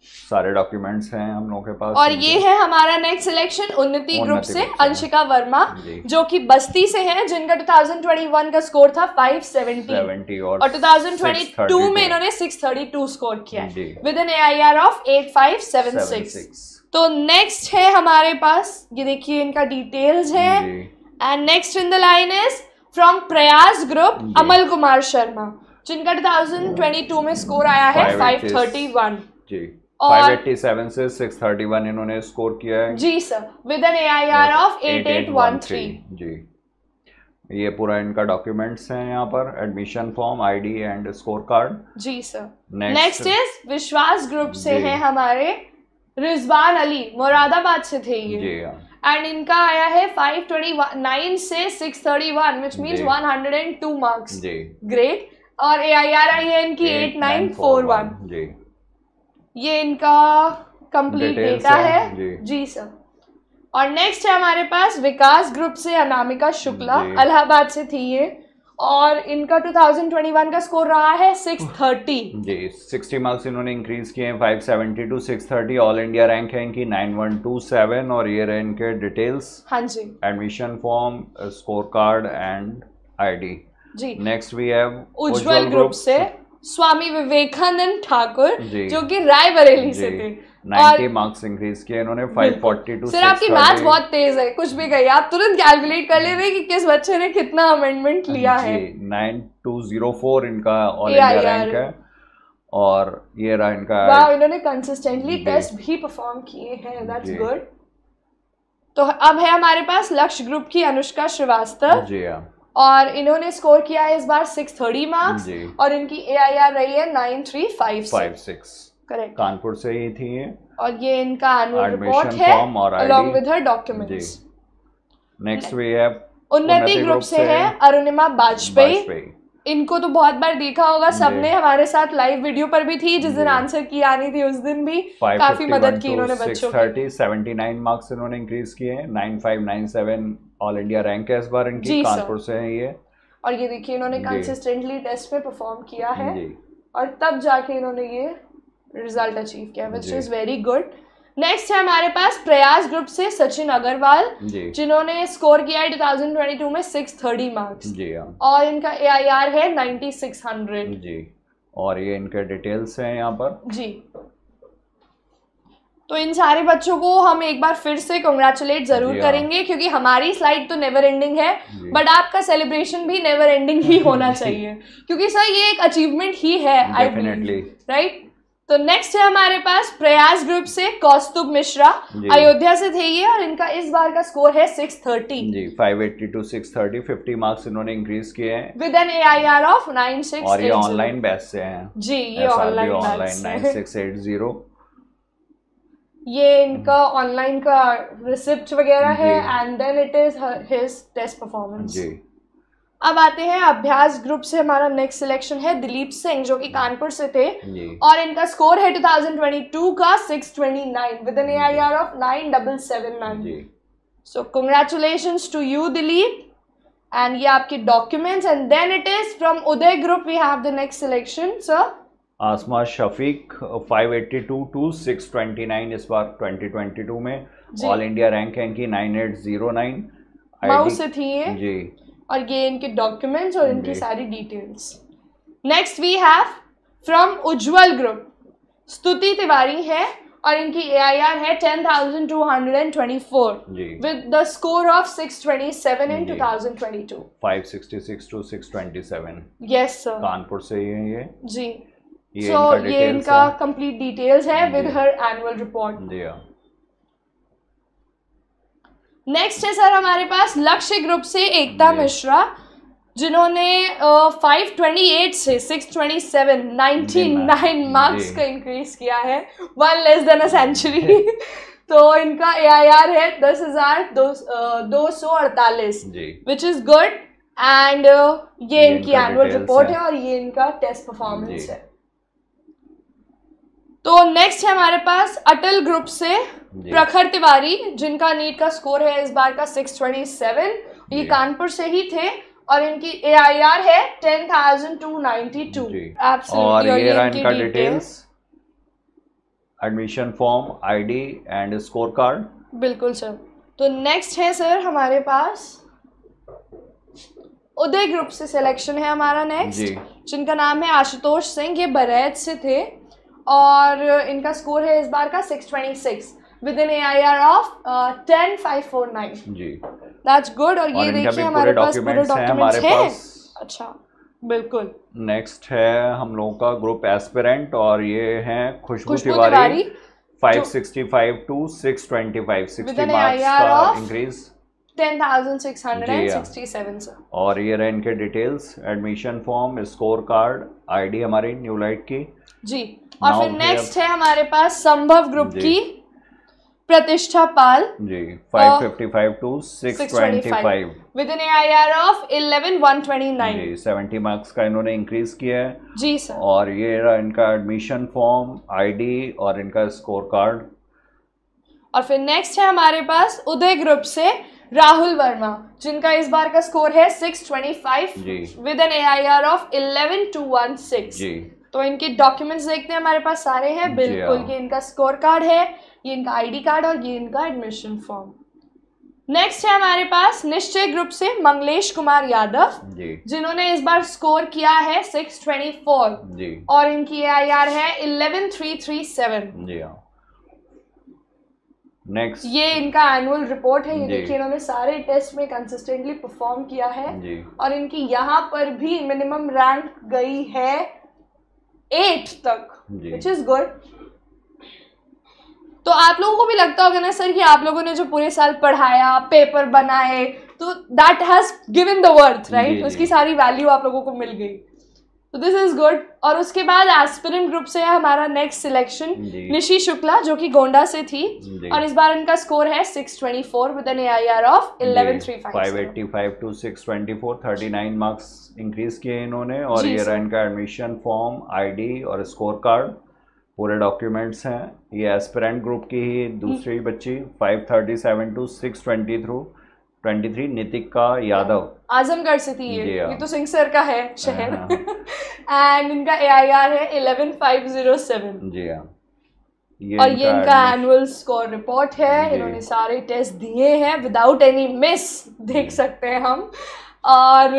S3: सारे डॉक्यूमेंट्स हैं हम लोगों के पास।
S2: और ये है हमारा नेक्स्ट सिलेक्शन उन्नति ग्रुप से अंशिका वर्मा, जो कि बस्ती से हैं, जिनका 2021 का स्कोर था 570 और 2022 में इन्होंने 632 स्कोर किया विद एन AIR ऑफ 8576। तो नेक्स्ट है हमारे पास, ये देखिए इनका डिटेल्स है। And next in the line is from प्रयास ग्रुप अमल कुमार शर्मा, जिनका 2022 में स्कोर आया है 531
S3: जी। 587 से 631 इन्होंने स्कोर किया है
S2: जी sir, with an AIR of 8813
S3: जी। ये पूरा इनका डॉक्यूमेंट्स हैं यहाँ पर, admission form, ID and score card जी sir.
S2: Next is Vishwas group से हैं हमारे रिजवान अली, मुरादाबाद से थे ये जी। एंड इनका आया है 529 से 631 व्हिच मींस 102 मार्क्स जी, ग्रेट। और AIR आई है इनकी 8941 जी। ये इनका कंप्लीट डेटा है जी सर। और नेक्स्ट है हमारे पास विकास ग्रुप से अनामिका शुक्ला, इलाहाबाद से थी ये, और इनका 2021 का स्कोर रहा है 630
S3: जी। 60 मार्क्स इन्होंने इंक्रीज किए हैं, 570 टू 630। ऑल इंडिया रैंक है इनकी 9127। और ये रहे इनके डिटेल्स,
S2: हाँ जी,
S3: admission form, score card and ID
S2: जी।
S3: Next we have
S2: Ujjwal group से स्वामी विवेकानंद ठाकुर, जो कि रायबरेली से थे।
S3: 90 मार्क्स इंक्रीज किए इन्होंने, 542
S2: सर आपकी मैथ बहुत तेज है, कुछ भी कहिए आप तुरंत कैलकुलेट कर ले रहे कि किस बच्चे ने कितना अमेंडमेंट लिया है।
S3: 9204 इनका ऑल इंडिया रैंक है। और ये रहा इनका,
S2: वाह, इन्होंने कंसिस्टेंटली टेस्ट भी परफॉर्म किए हैं, दैट्स गुड। तो अब है हमारे पास लक्ष्य ग्रुप की अनुष्का श्रीवास्तव जी, और इन्होंने स्कोर किया है इस बार 630 मार्क्स और इनकी AIR रही है 9356 करेक्ट।
S3: कानपुर से ही थी ये।
S2: और ये इनका एनुअल रिपोर्ट है along with her documents।
S3: Next we have
S2: Unnati group से है अरुणिमा बाजपेयी। इनको तो बहुत बार देखा होगा सबने, हमारे साथ लाइव वीडियो पर भी थी, जिस दिन आंसर की आनी थी उस दिन भी काफी मदद की इन्होंने बच्चों की।
S3: 79 मार्क्स इन्होंने इंक्रीज किए हैं, 9597 ऑल इंडिया रैंक है इस बार इनकी, कानपुर से है ये।
S2: और ये देखिए इन्होंने कंसिस्टेंटली टेस्ट में परफॉर्म किया है और तब जाके इन्होंने ये रिजल्ट अचीव किया, which is very good. Next है हमारे पास प्रयास ग्रुप से सचिन अग्रवाल, जिन्होंने स्कोर किया है 2022 में 630 मार्क्स जी, और इनका AIR है 9600
S3: जी। और ये इनके डिटेल्स हैं यहाँ पर
S2: जी। तो इन सारे बच्चों को हम एक बार फिर से कांग्रेचुलेट जरूर करेंगे, क्योंकि हमारी स्लाइड तो नेवर एंडिंग है, बट आपका सेलिब्रेशन भी नेवर एंडिंग ही होना चाहिए, क्योंकि सर ये एक अचीवमेंट ही है, आई बिलीव, राइट। तो नेक्स्ट है हमारे पास प्रयास ग्रुप से कौस्तुभ मिश्रा, अयोध्या से थे ये, और इनका इस बार का स्कोर है 630
S3: जी। 580 टू 630, 50 मार्क्स इन्होंने इंक्रीज किए हैं
S2: विद एन AIR ऑफ 9680।
S3: और ये ऑनलाइन बैच से हैं जी, ये ऑनलाइन 9680।
S2: ये इनका ऑनलाइन का रिसिप्ट वगैरह है, and then it is his test performance जी। अब आते हैं अभ्यास ग्रुप से, हमारा नेक्स्ट सिलेक्शन है दिलीप सिंह, जो कि कानपुर से थे, और इनका स्कोर है 2022 का 629 with an AIR of 9779। So congratulations to you Dilip, and ये आपके documents. And then it is from Uday group we have the next selection sir
S3: Asma Shafiq, 582 to 629 इस बार 2022 में। ऑल इंडिया रैंक है इनकी 9809,
S2: मऊ से थी ये
S3: जी।
S2: और ये इनके डॉक्यूमेंट्स और इनकी सारी details. Next we have from Ujjwal group Stuti Tiwari है, और इनकी AIR है 10,224 with the score of 627 in 2022।
S3: 566 to 627
S2: yes sir,
S3: Kanpur से ही है ये
S2: जी। सो ये इनका कंप्लीट डिटेल्स है विद हर एनुअल रिपोर्ट जी। नेक्स्ट है सर हमारे पास लक्ष्य ग्रुप से एकता मिश्रा, जिन्होंने 528 से 627 99 मार्क्स का इंक्रीज किया है, 1 लेस देन अ सेंचुरी। तो इनका AIR है 10,248 विच इज गुड, एंड ये इनकी एनुअल रिपोर्ट है और ये इनका टेस्ट परफॉर्मेंस है। तो नेक्स्ट है हमारे पास अटल ग्रुप से प्रखर तिवारी, जिनका नीट का स्कोर है इस बार का 627, ये कानपुर से ही थे, और इनकी AIR है 10,292।
S3: और ये रहा इनका details, admission form, ID and score card.
S2: बिल्कुल सर। तो नेक्स्ट है सर हमारे पास उदय ग्रुप से सिलेक्शन है हमारा नेक्स्ट, जिनका नाम है आशुतोष सिंह। ये बरैच से थे और इनका स्कोर है इस बार का 626 विद एन AIR ऑफ 10,549
S3: जी।
S2: That's good. और ये देखिए हमारे पास पूरे डॉक्यूमेंट्स हैं। अच्छा बिल्कुल।
S3: नेक्स्ट है हम लोगों का ग्रुप एस्पिरेंट और ये हैं खुशबू तिवारी 565 to 625 60 मार्क्स का इंक्रीज
S2: 10,667 सर।
S3: और ये रहे इनके details, admission form, score card, ID हमारी न्यू लाइट की
S2: जी। और फिर नेक्स्ट है हमारे पास संभव ग्रुप की Pratishtha Pal
S3: ji 555 to 625
S2: with an AIR of 11,129
S3: जी। 70 मार्क्स का इन्होंने इंक्रीज किया है
S2: जी सर।
S3: और ये रहा इनका एडमिशन फॉर्म, आईडी और इनका स्कोर कार्ड।
S2: और फिर नेक्स्ट है हमारे पास उदय ग्रुप से राहुल वर्मा, जिनका इस बार का स्कोर है 625 विद एन AIR ऑफ 11,216
S3: जी।
S2: तो इनके डॉक्यूमेंट्स देखते हैं हमारे पास सारे हैं बिल्कुल। ये इनका स्कोर कार्ड है, ये इनका आईडी कार्ड और ये इनका एडमिशन फॉर्म। नेक्स्ट है हमारे पास निश्चय ग्रुप से मंगलेश कुमार यादव
S3: जी,
S2: जिन्होंने इस बार स्कोर किया है 624
S3: जी
S2: और इनकी AIR है 11,337
S3: जी। नेक्स्ट
S2: ये इनका एनुअल रिपोर्ट है। ये देखिए इन्होंने सारे टेस्ट में कंसिस्टेंटली परफॉर्म किया है और इनकी यहाँ पर भी मिनिमम रैंक गई है 8 तक, विच इज गुड। तो आप लोगों को भी लगता होगा ना सर कि आप लोगों ने जो पूरे साल पढ़ाया, पेपर बनाए, तो that has given the worth, right? उसकी सारी वैल्यू आप लोगों को मिल गई, तो दिस इज गुड। और उसके बाद एस्पिरेंट ग्रुप से है हमारा नेक्स्ट सिलेक्शन निशी शुक्ला, जो कि गोंडा से थी और इस बार इनका स्कोर है 624 with an AIR of 11,350
S3: 585 to 624 39 marks increase किए इन्होंने। और ये रहा इनका एडमिशन फॉर्म, आईडी और स्कोर कार्ड, पूरे डॉक्यूमेंट्स हैं। ये एस्पिरेंट ग्रुप की ही दूसरी बच्ची 537 to 623 नितिका यादव,
S2: आजमगढ़ से थी ये तो सिंह सर का है शहर एंड इनका AIR है 11,507
S3: जी हाँ।
S2: और ये इनका एनुअल स्कोर रिपोर्ट है। इन्होंने सारे टेस्ट दिए हैं विदाउट एनी मिस, देख सकते हैं हम। और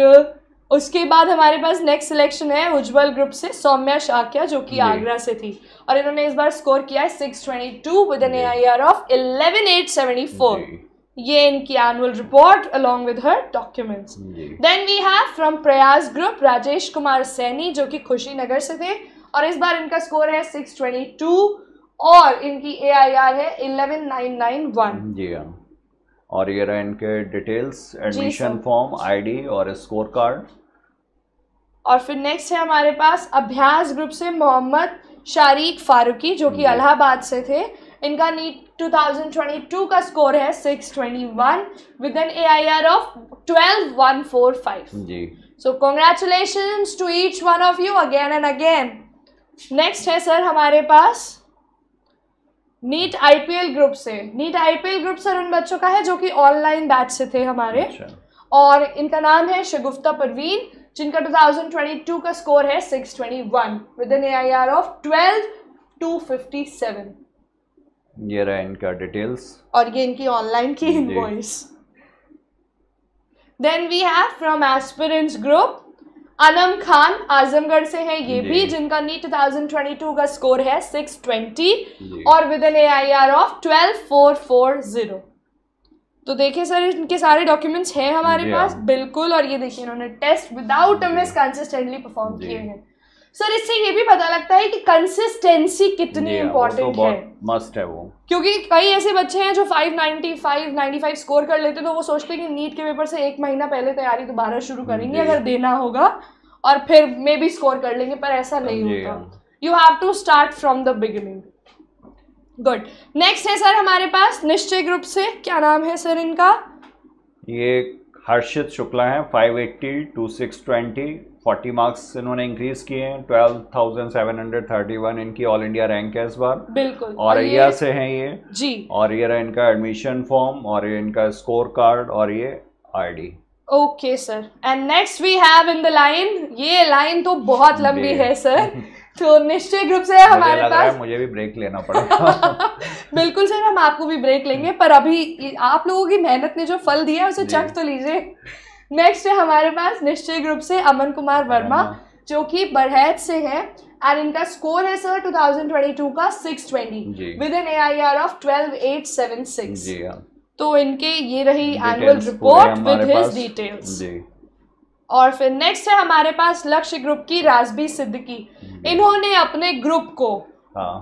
S2: उसके बाद हमारे पास नेक्स्ट सिलेक्शन है उज्जवल ग्रुप से सौम्या शाक्या, जो कि आगरा से थी और इन्होंने इस बार स्कोर किया है 622 विद एन AIR ऑफ 11,874। ये इनकी annual report along with her documents. Then we have from प्रयास ग्रुप राजेश कुमार सैनी, जो कि खुशीनगर से थे और इस बार इनका स्कोर है 622 और इनकी AIR है 11,991
S3: जी हाँ। और ये रहा इनके डिटेल्स, एडमिशन फॉर्म, आईडी और स्कोर कार्ड।
S2: और फिर नेक्स्ट है हमारे पास अभ्यास ग्रुप से मोहम्मद शारीक फारूकी, जो कि इलाहाबाद से थे। इनका नीट 2022 का स्कोर है 621 विद एन AIR ऑफ 12,145
S3: जी।
S2: So congratulations to each one of you again and again. Next है सर हमारे पास नीट IPL ग्रुप से। नीट IPL ग्रुप सर उन बच्चों का है जो कि ऑनलाइन बैच से थे हमारे और इनका नाम है शगुफ्ता परवीन, जिनका 2022 का स्कोर है 621 विद एन AIR ऑफ 12,257।
S3: ये रहा इनका डिटेल्स
S2: और ये इनकी ऑनलाइन की invoice. Then we have from aspirants group Anam Khan, Azamgarh से हैं ये भी, जिनका नीट 2022 का स्कोर है 620 और विद एन AIR ऑफ 12,440। तो देखिए सर इनके सारे डॉक्यूमेंट्स हैं हमारे पास बिल्कुल। और ये देखिए इन्होंने test without a miss consistently perform किए हैं। सर इससे ये भी पता लगता है कि कंसिस्टेंसी कितनी इम्पोर्टेंट है,
S3: मस्ट है वो,
S2: क्योंकि कई ऐसे बच्चे हैं जो 595 स्कोर कर लेते तो वो सोचते हैं कि नीट के पेपर से 1 महीना पहले तैयारी दोबारा शुरू करेंगे अगर देना होगा और फिर मे भी स्कोर कर लेंगे, पर ऐसा नहीं होता। You have to start from the beginning. Good. Next है सर हमारे पास निश्चय ग्रुप से, क्या नाम है सर इनका?
S3: ये हर्षित शुक्ला है 580 to 620 40 मार्क्स इन्होंने इंक्रीज किए हैं। 12,731 इनकी ऑल इंडिया रैंक है इस बार
S2: बिल्कुल।
S3: और ये से हैं ये
S2: जी।
S3: और ये रहा इनका एडमिशन फॉर्म और ये इनका स्कोर कार्ड और ये ID.
S2: Okay sir. And next we have in the line, ये लाइन तो बहुत लंबी है सर, तो निश्चय ग्रुप से है हमारे पास।
S3: मुझे भी ब्रेक लेना पड़ेगा।
S2: बिल्कुल सर, हम आपको भी ब्रेक लेंगे, पर अभी आप लोगों की मेहनत ने जो फल दिया है उसे चख तो लीजिए। नेक्स्ट है हमारे पास निश्चय ग्रुप से अमन कुमार वर्मा, जो कि बरहैत से हैं, एंड इनका स्कोर है सर 2022 का 620 विद एन AIR ऑफ 12876। तो इनके ये रही annual report with his details. और फिर नेक्स्ट है हमारे पास लक्ष्य ग्रुप की राजबी सिद्दीकी। इन्होंने अपने ग्रुप को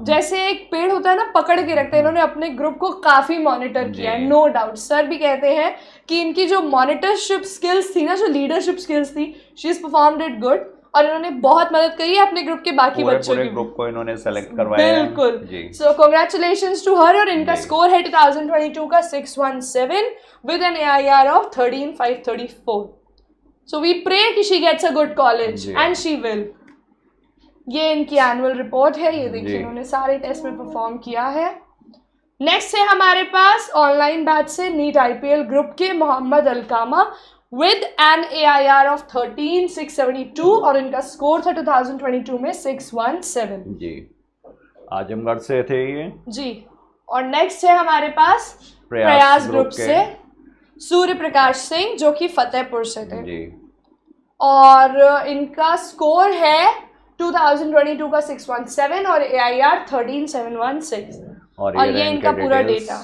S2: जैसे एक पेड़ होता है ना, पकड़ के रखते हैं, इन्होंने अपने ग्रुप को काफी मॉनिटर किया है, नो डाउट। सर भी कहते हैं कि इनकी जो मॉनिटरशिप स्किल्स थी ना, जो लीडरशिप स्किल्स थी, she is performed it good, और इन्होंने बहुत मदद करी है अपने ग्रुप के बाकी बच्चों की।
S3: ग्रुप को इन्होंने सेलेक्ट करवाया।
S2: बिल्कुल, सो कांग्रेचुलेशंस टू हर। और इनका स्कोर है 2022 का 617 with an AIR of 13534। So we pray कि she gets a good college and she will। ये इनकी एनुअल रिपोर्ट है, ये देखिए इन्होंने सारे टेस्ट में परफॉर्म किया है। नेक्स्ट है हमारे पास ऑनलाइन बैच से नीट IPL ग्रुप के Mohammad Alqama with an AIR of 13672, और इनका स्कोर था 2022 में 617
S3: जी। आजमगढ़ से थे ये जी।
S2: और नेक्स्ट है हमारे पास प्रयास ग्रुप से सूर्य प्रकाश सिंह, जो कि फतेहपुर से थे जी। और इनका स्कोर है 2022 का 617 और AIR 13716, और ये इनका पूरा data.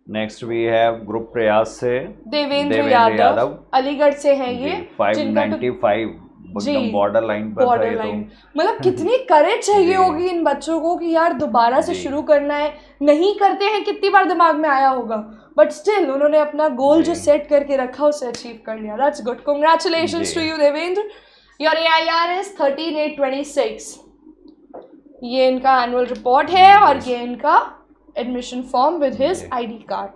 S3: Next we have group Prayas से
S2: देवेंद्र यादव, अलीगढ़ से हैं ये,
S3: 595 बॉर्डर लाइन पर
S2: बॉर्डर लाइन। मतलब कितनी करेज चाहिए होगी इन बच्चों को कि यार दोबारा से शुरू करना है, नहीं करते हैं, कितनी बार दिमाग में आया होगा, बट स्टिल उन्होंने अपना गोल जो सेट करके रखा उसे अचीव कर लिया। That's good, congratulations to you Devendra. Your AIR is 13826। ये इनका एनुअल रिपोर्ट है और ये इनका admission form with his ID card.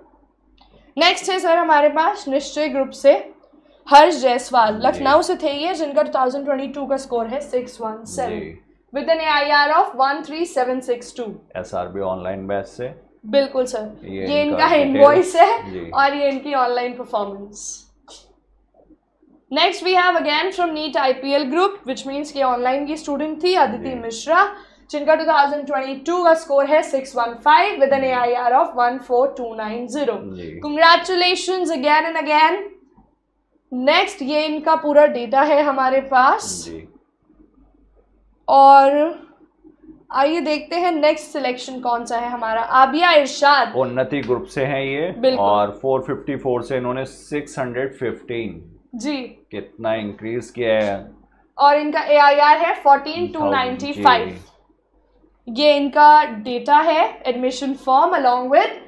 S2: Next है सर हमारे पास निश्चय ग्रुप से हर्ष जायसवाल, लखनऊ से थे ये, जिनका 2022 का स्कोर है 617 with an AIR of 13762।
S3: SRB online batch से।
S2: बिल्कुल सर, ये इनका इनवॉइस है और ये इनकी online performance. Next we have again from NEET IPL group, which means कि ऑनलाइन की स्टूडेंट थी, अदिति मिश्रा, जिनका 2022 का स्कोर है 615 with an AIR of 14290। Congratulations again and again. Next ये इनका पूरा डेटा है हमारे पास जी। और आइए देखते हैं नेक्स्ट सिलेक्शन कौन सा है हमारा। आबिया इरशाद
S3: उन्नति ग्रुप से हैं ये, और 454 से इन्होंने 615 जी कितना इंक्रीज किया है,
S2: और इनका AIR है 14295। ये इनका डेटा है, admission form along with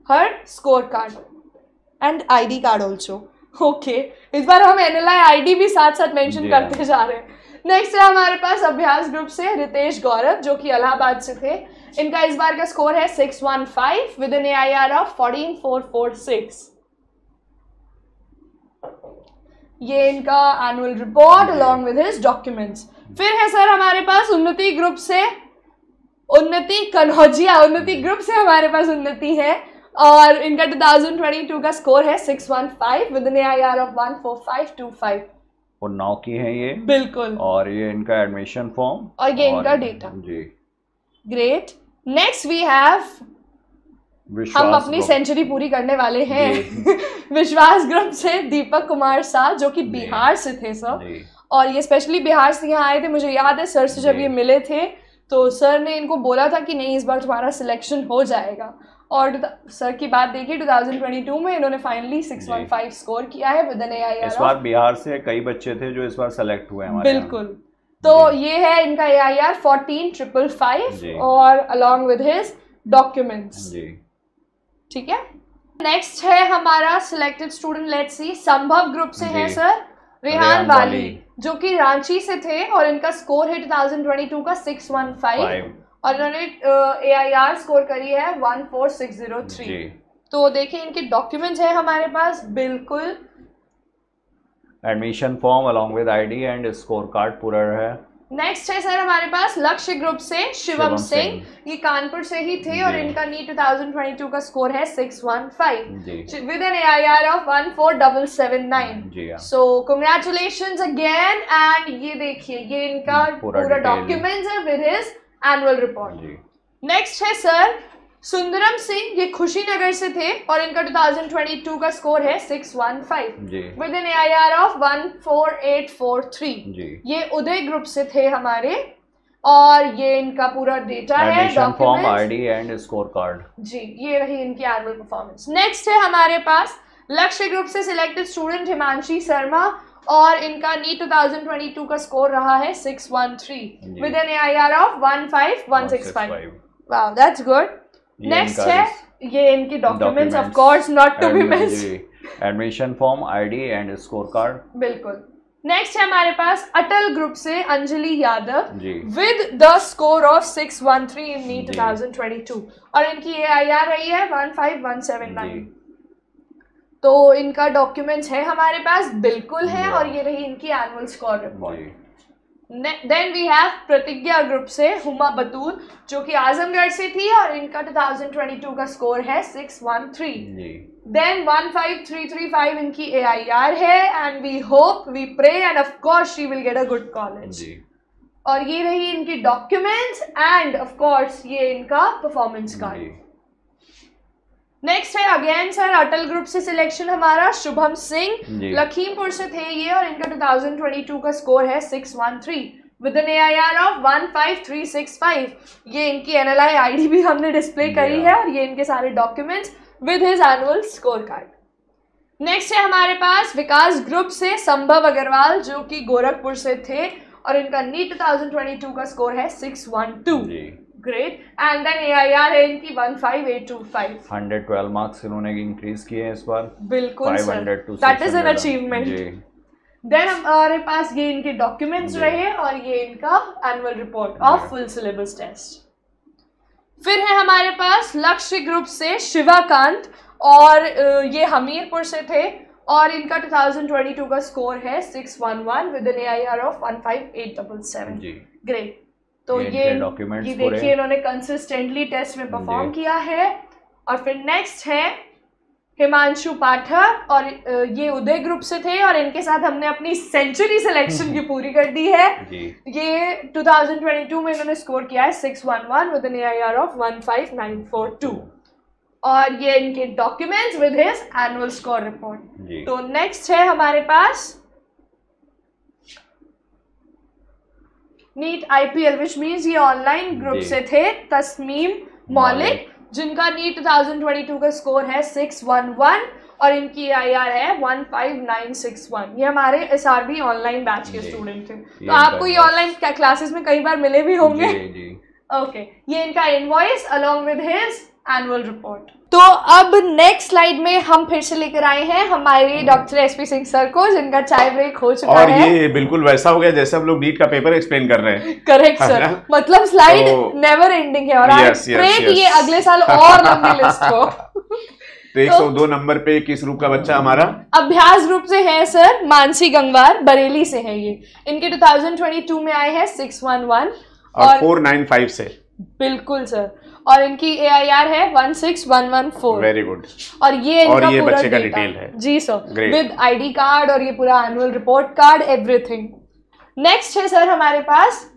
S2: her score card and ID card also. Okay, इस बार हम NLI ID भी साथ साथ मेंशन करते जा रहे हैं। नेक्स्ट है हमारे पास अभ्यास ग्रुप से रितेश गौरव, जो कि इलाहाबाद से थे। इनका इस बार का स्कोर है 615 विद एन AIR ऑफ 14446। ये इनका annual report along with his documents. फिर है सर हमारे पास उन्नति ग्रुप से उन्नति कन्हौजिया, उन्नति ग्रुप से हमारे पास उन्नति है, और इनका 2022 का स्कोर है 615 विद एन AIR ऑफ 14525।
S3: और 9 की है ये।
S2: बिल्कुल,
S3: और ये इनका एडमिशन फॉर्म
S2: और ये इनका डेटा जी। ग्रेट। नेक्स्ट वी हैव, हम अपनी सेंचुरी पूरी करने वाले हैं विश्वास ग्रुप से दीपक कुमार शाह, जो कि बिहार से थे सर, और ये स्पेशली बिहार से यहाँ आए थे। मुझे याद है सर से जब ये मिले थे तो सर ने इनको बोला था कि नहीं, इस बार तुम्हारा सिलेक्शन हो जाएगा, और सर की बात देखिए 2022 में इन्होंने फाइनली 615 स्कोर किया है विद एन AIR।
S3: इस बार बिहार से कई बच्चे थे जो इस बार सेलेक्ट हुए हमारे।
S2: बिल्कुल, तो ये है इनका AIR 14555 और अलॉन्ग विद हिज डॉक्यूमेंट्स। ठीक है। नेक्स्ट है हमारा सिलेक्टेड स्टूडेंट, लेट्स सी, संभव ग्रुप से है सर रेहान वाली, जो कि रांची से थे, और इनका स्कोर है 2022 का 615 और इन्होंने AIR स्कोर करी है 14603। तो देखिए इनके डॉक्यूमेंट्स हैं हमारे पास। बिल्कुल,
S3: admission form along with ID and score card पूरा है।
S2: नेक्स्ट है सर हमारे पास लक्ष्य ग्रुप से शिवम सिंह, ये कानपुर से ही थे और इनका नीट 2022 का स्कोर है 615 with an AIR of 14779। So congratulations again. And ये देखिए ये इनका पूरा डॉक्यूमेंट्स है with his annual report. Next है सर सुंदरम सिंह, ये खुशीनगर से थे और इनका 2022 का स्कोर है 615 विद एन AIR ऑफ 14843। ये उदय ग्रुप से थे हमारे और ये इनका पूरा डेटा है,
S3: form, ID and score card.
S2: जी ये रही इनकी एनुअल परफॉर्मेंस। नेक्स्ट है हमारे पास लक्ष्य ग्रुप से सिलेक्टेड स्टूडेंट हिमांशी शर्मा और इनका नीट 2022 का स्कोर रहा है 613 with an AIR of 15165। Wow that's good. Next है ये इनकी documents of course not to be missed,
S3: admission form, ID and score card.
S2: बिल्कुल। नेक्स्ट है हमारे पास अटल ग्रुप से Anjali Yadav with the score of 613 in NEET 2022 और इनकी AIR रही है 15179। तो इनका डॉक्यूमेंट्स है हमारे पास, बिल्कुल है और ये रही इनकी annual score report. Then we have Pratigya group से हुमा बतूल जो कि आजमगढ़ से थी और इनका 2022 का स्कोर है 613। देन 15335 इनकी AIR है and we hope we pray and of course she will get a good college. और ये रही इनकी डॉक्यूमेंट्स एंड ऑफ कोर्स ये इनका परफॉर्मेंस कार्ड। नेक्स्ट है अगेन सर अटल ग्रुप से सिलेक्शन हमारा शुभम सिंह, लखीमपुर से थे ये और इनका 2022 का स्कोर है 613 विद एन AIR ऑफ 15365। ये इनकी NLI ID भी हमने डिस्प्ले करी है और ये इनके सारे documents with his annual score card. Next है हमारे पास विकास ग्रुप से संभव अग्रवाल जो कि गोरखपुर से थे और इनका नीट 2022 का स्कोर है 612। ग्रेट। एंड देन AIR है इनकी 15825।
S3: 112 मार्क्स इन्होंने इंक्रीज किए हैं इस बार।
S2: बिल्कुल sir, that is an achievement. Then हमारे पास ये इनके डॉक्यूमेंट्स रहे और ये इनका annual report of full syllabus test. फिर है हमारे पास लक्ष्य ग्रुप से शिवाकांत और ये हमीरपुर से थे और इनका 2022 का स्कोर है 611 with an AIR of 15877। Great. तो ये देखिए इन्होंने कंसिस्टेंटली टेस्ट में परफॉर्म किया है। और फिर नेक्स्ट है हिमांशु पाठक और ये उदय ग्रुप से थे और इनके साथ हमने अपनी सेंचुरी सिलेक्शन की पूरी कर दी है। ये 2022 में इन्होंने स्कोर किया है 611 विद एन AIR ऑफ 15942 और ये इनके documents with his annual score report. तो नेक्स्ट है हमारे पास नीट IPL विच मीन्स ये ऑनलाइन ग्रुप से थे तस्मीम मौलिक जिनका नीट 2022 का स्कोर है 611 और इनकी AIR है 15961। ये हमारे SRB ऑनलाइन बैच के स्टूडेंट थे। तो आपको ये ऑनलाइन क्लासेस में कई बार मिले भी होंगे। ओके, ये इनका invoice along with his annual report. तो अब नेक्स्ट स्लाइड में हम फिर से लेकर आए हैं हमारे डॉक्टर SP सिंह सर को जिनका चाय ब्रेक हो चुका है
S1: और ये बिल्कुल वैसा हो गया जैसे हम लोग नीट का पेपर एक्सप्लेन कर रहे हैं।
S2: करेक्ट सर, मतलब स्लाइड नेवर एंडिंग है और आई प्रे कि ये अगले साल और लंबी लिस्ट हो।
S1: तो 102 नंबर पे किस ग्रुप का बच्चा हमारा?
S2: अभ्यास ग्रुप से है सर मानसी गंगवार, बरेली से है ये। इनके 2022 में आए हैं 611
S1: और 495 से।
S2: बिल्कुल सर, और इनकी AIR है 16114।
S1: Very good.
S2: और ये इनका
S1: ये
S2: पूरा
S1: बच्चे का डिटेल है।
S2: जी सर, विद ID कार्ड और ये पूरा annual report card everything. Next है सर हमारे पास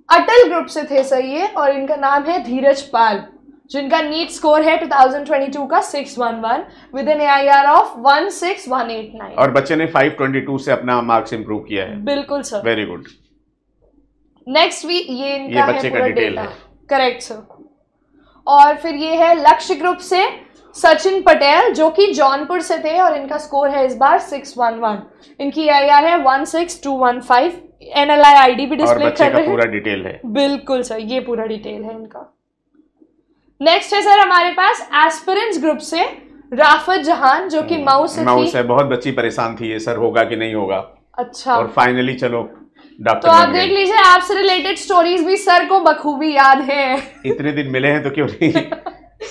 S2: अटल ग्रुप से थे सर ये और इनका नाम है धीरज पाल जिनका नीट स्कोर है 2022 का 611 विद एन AIR ऑफ 16189
S1: और बच्चे ने 522 से अपना मार्क्स इंप्रूव किया है।
S2: बिल्कुल sir,
S1: very good.
S2: Next week ये इनका
S1: बच्चे का डिटेल है।
S2: Correct sir. और फिर ये है लक्ष्य ग्रुप से सचिन पटेल जो कि जौनपुर से थे और इनका स्कोर है इस बार 611। इनकी AIR है 16215। NLI ID भी डिस्प्ले कर रहे हैं।
S1: पूरा डिटेल है।
S2: बिल्कुल सर, ये पूरा डिटेल है इनका। नेक्स्ट है सर हमारे पास एस्पिरेंट्स ग्रुप से राफत जहान जो कि मऊ से थी।
S1: बहुत बच्ची परेशान थी ये सर होगा कि नहीं होगा।
S2: अच्छा,
S1: और फाइनली चलो डॉक्टर।
S2: तो आप देख लीजिए आपसे रिलेटेड स्टोरीज भी सर को बखूबी याद हैं।
S1: इतने दिन मिले हैं तो क्यों नहीं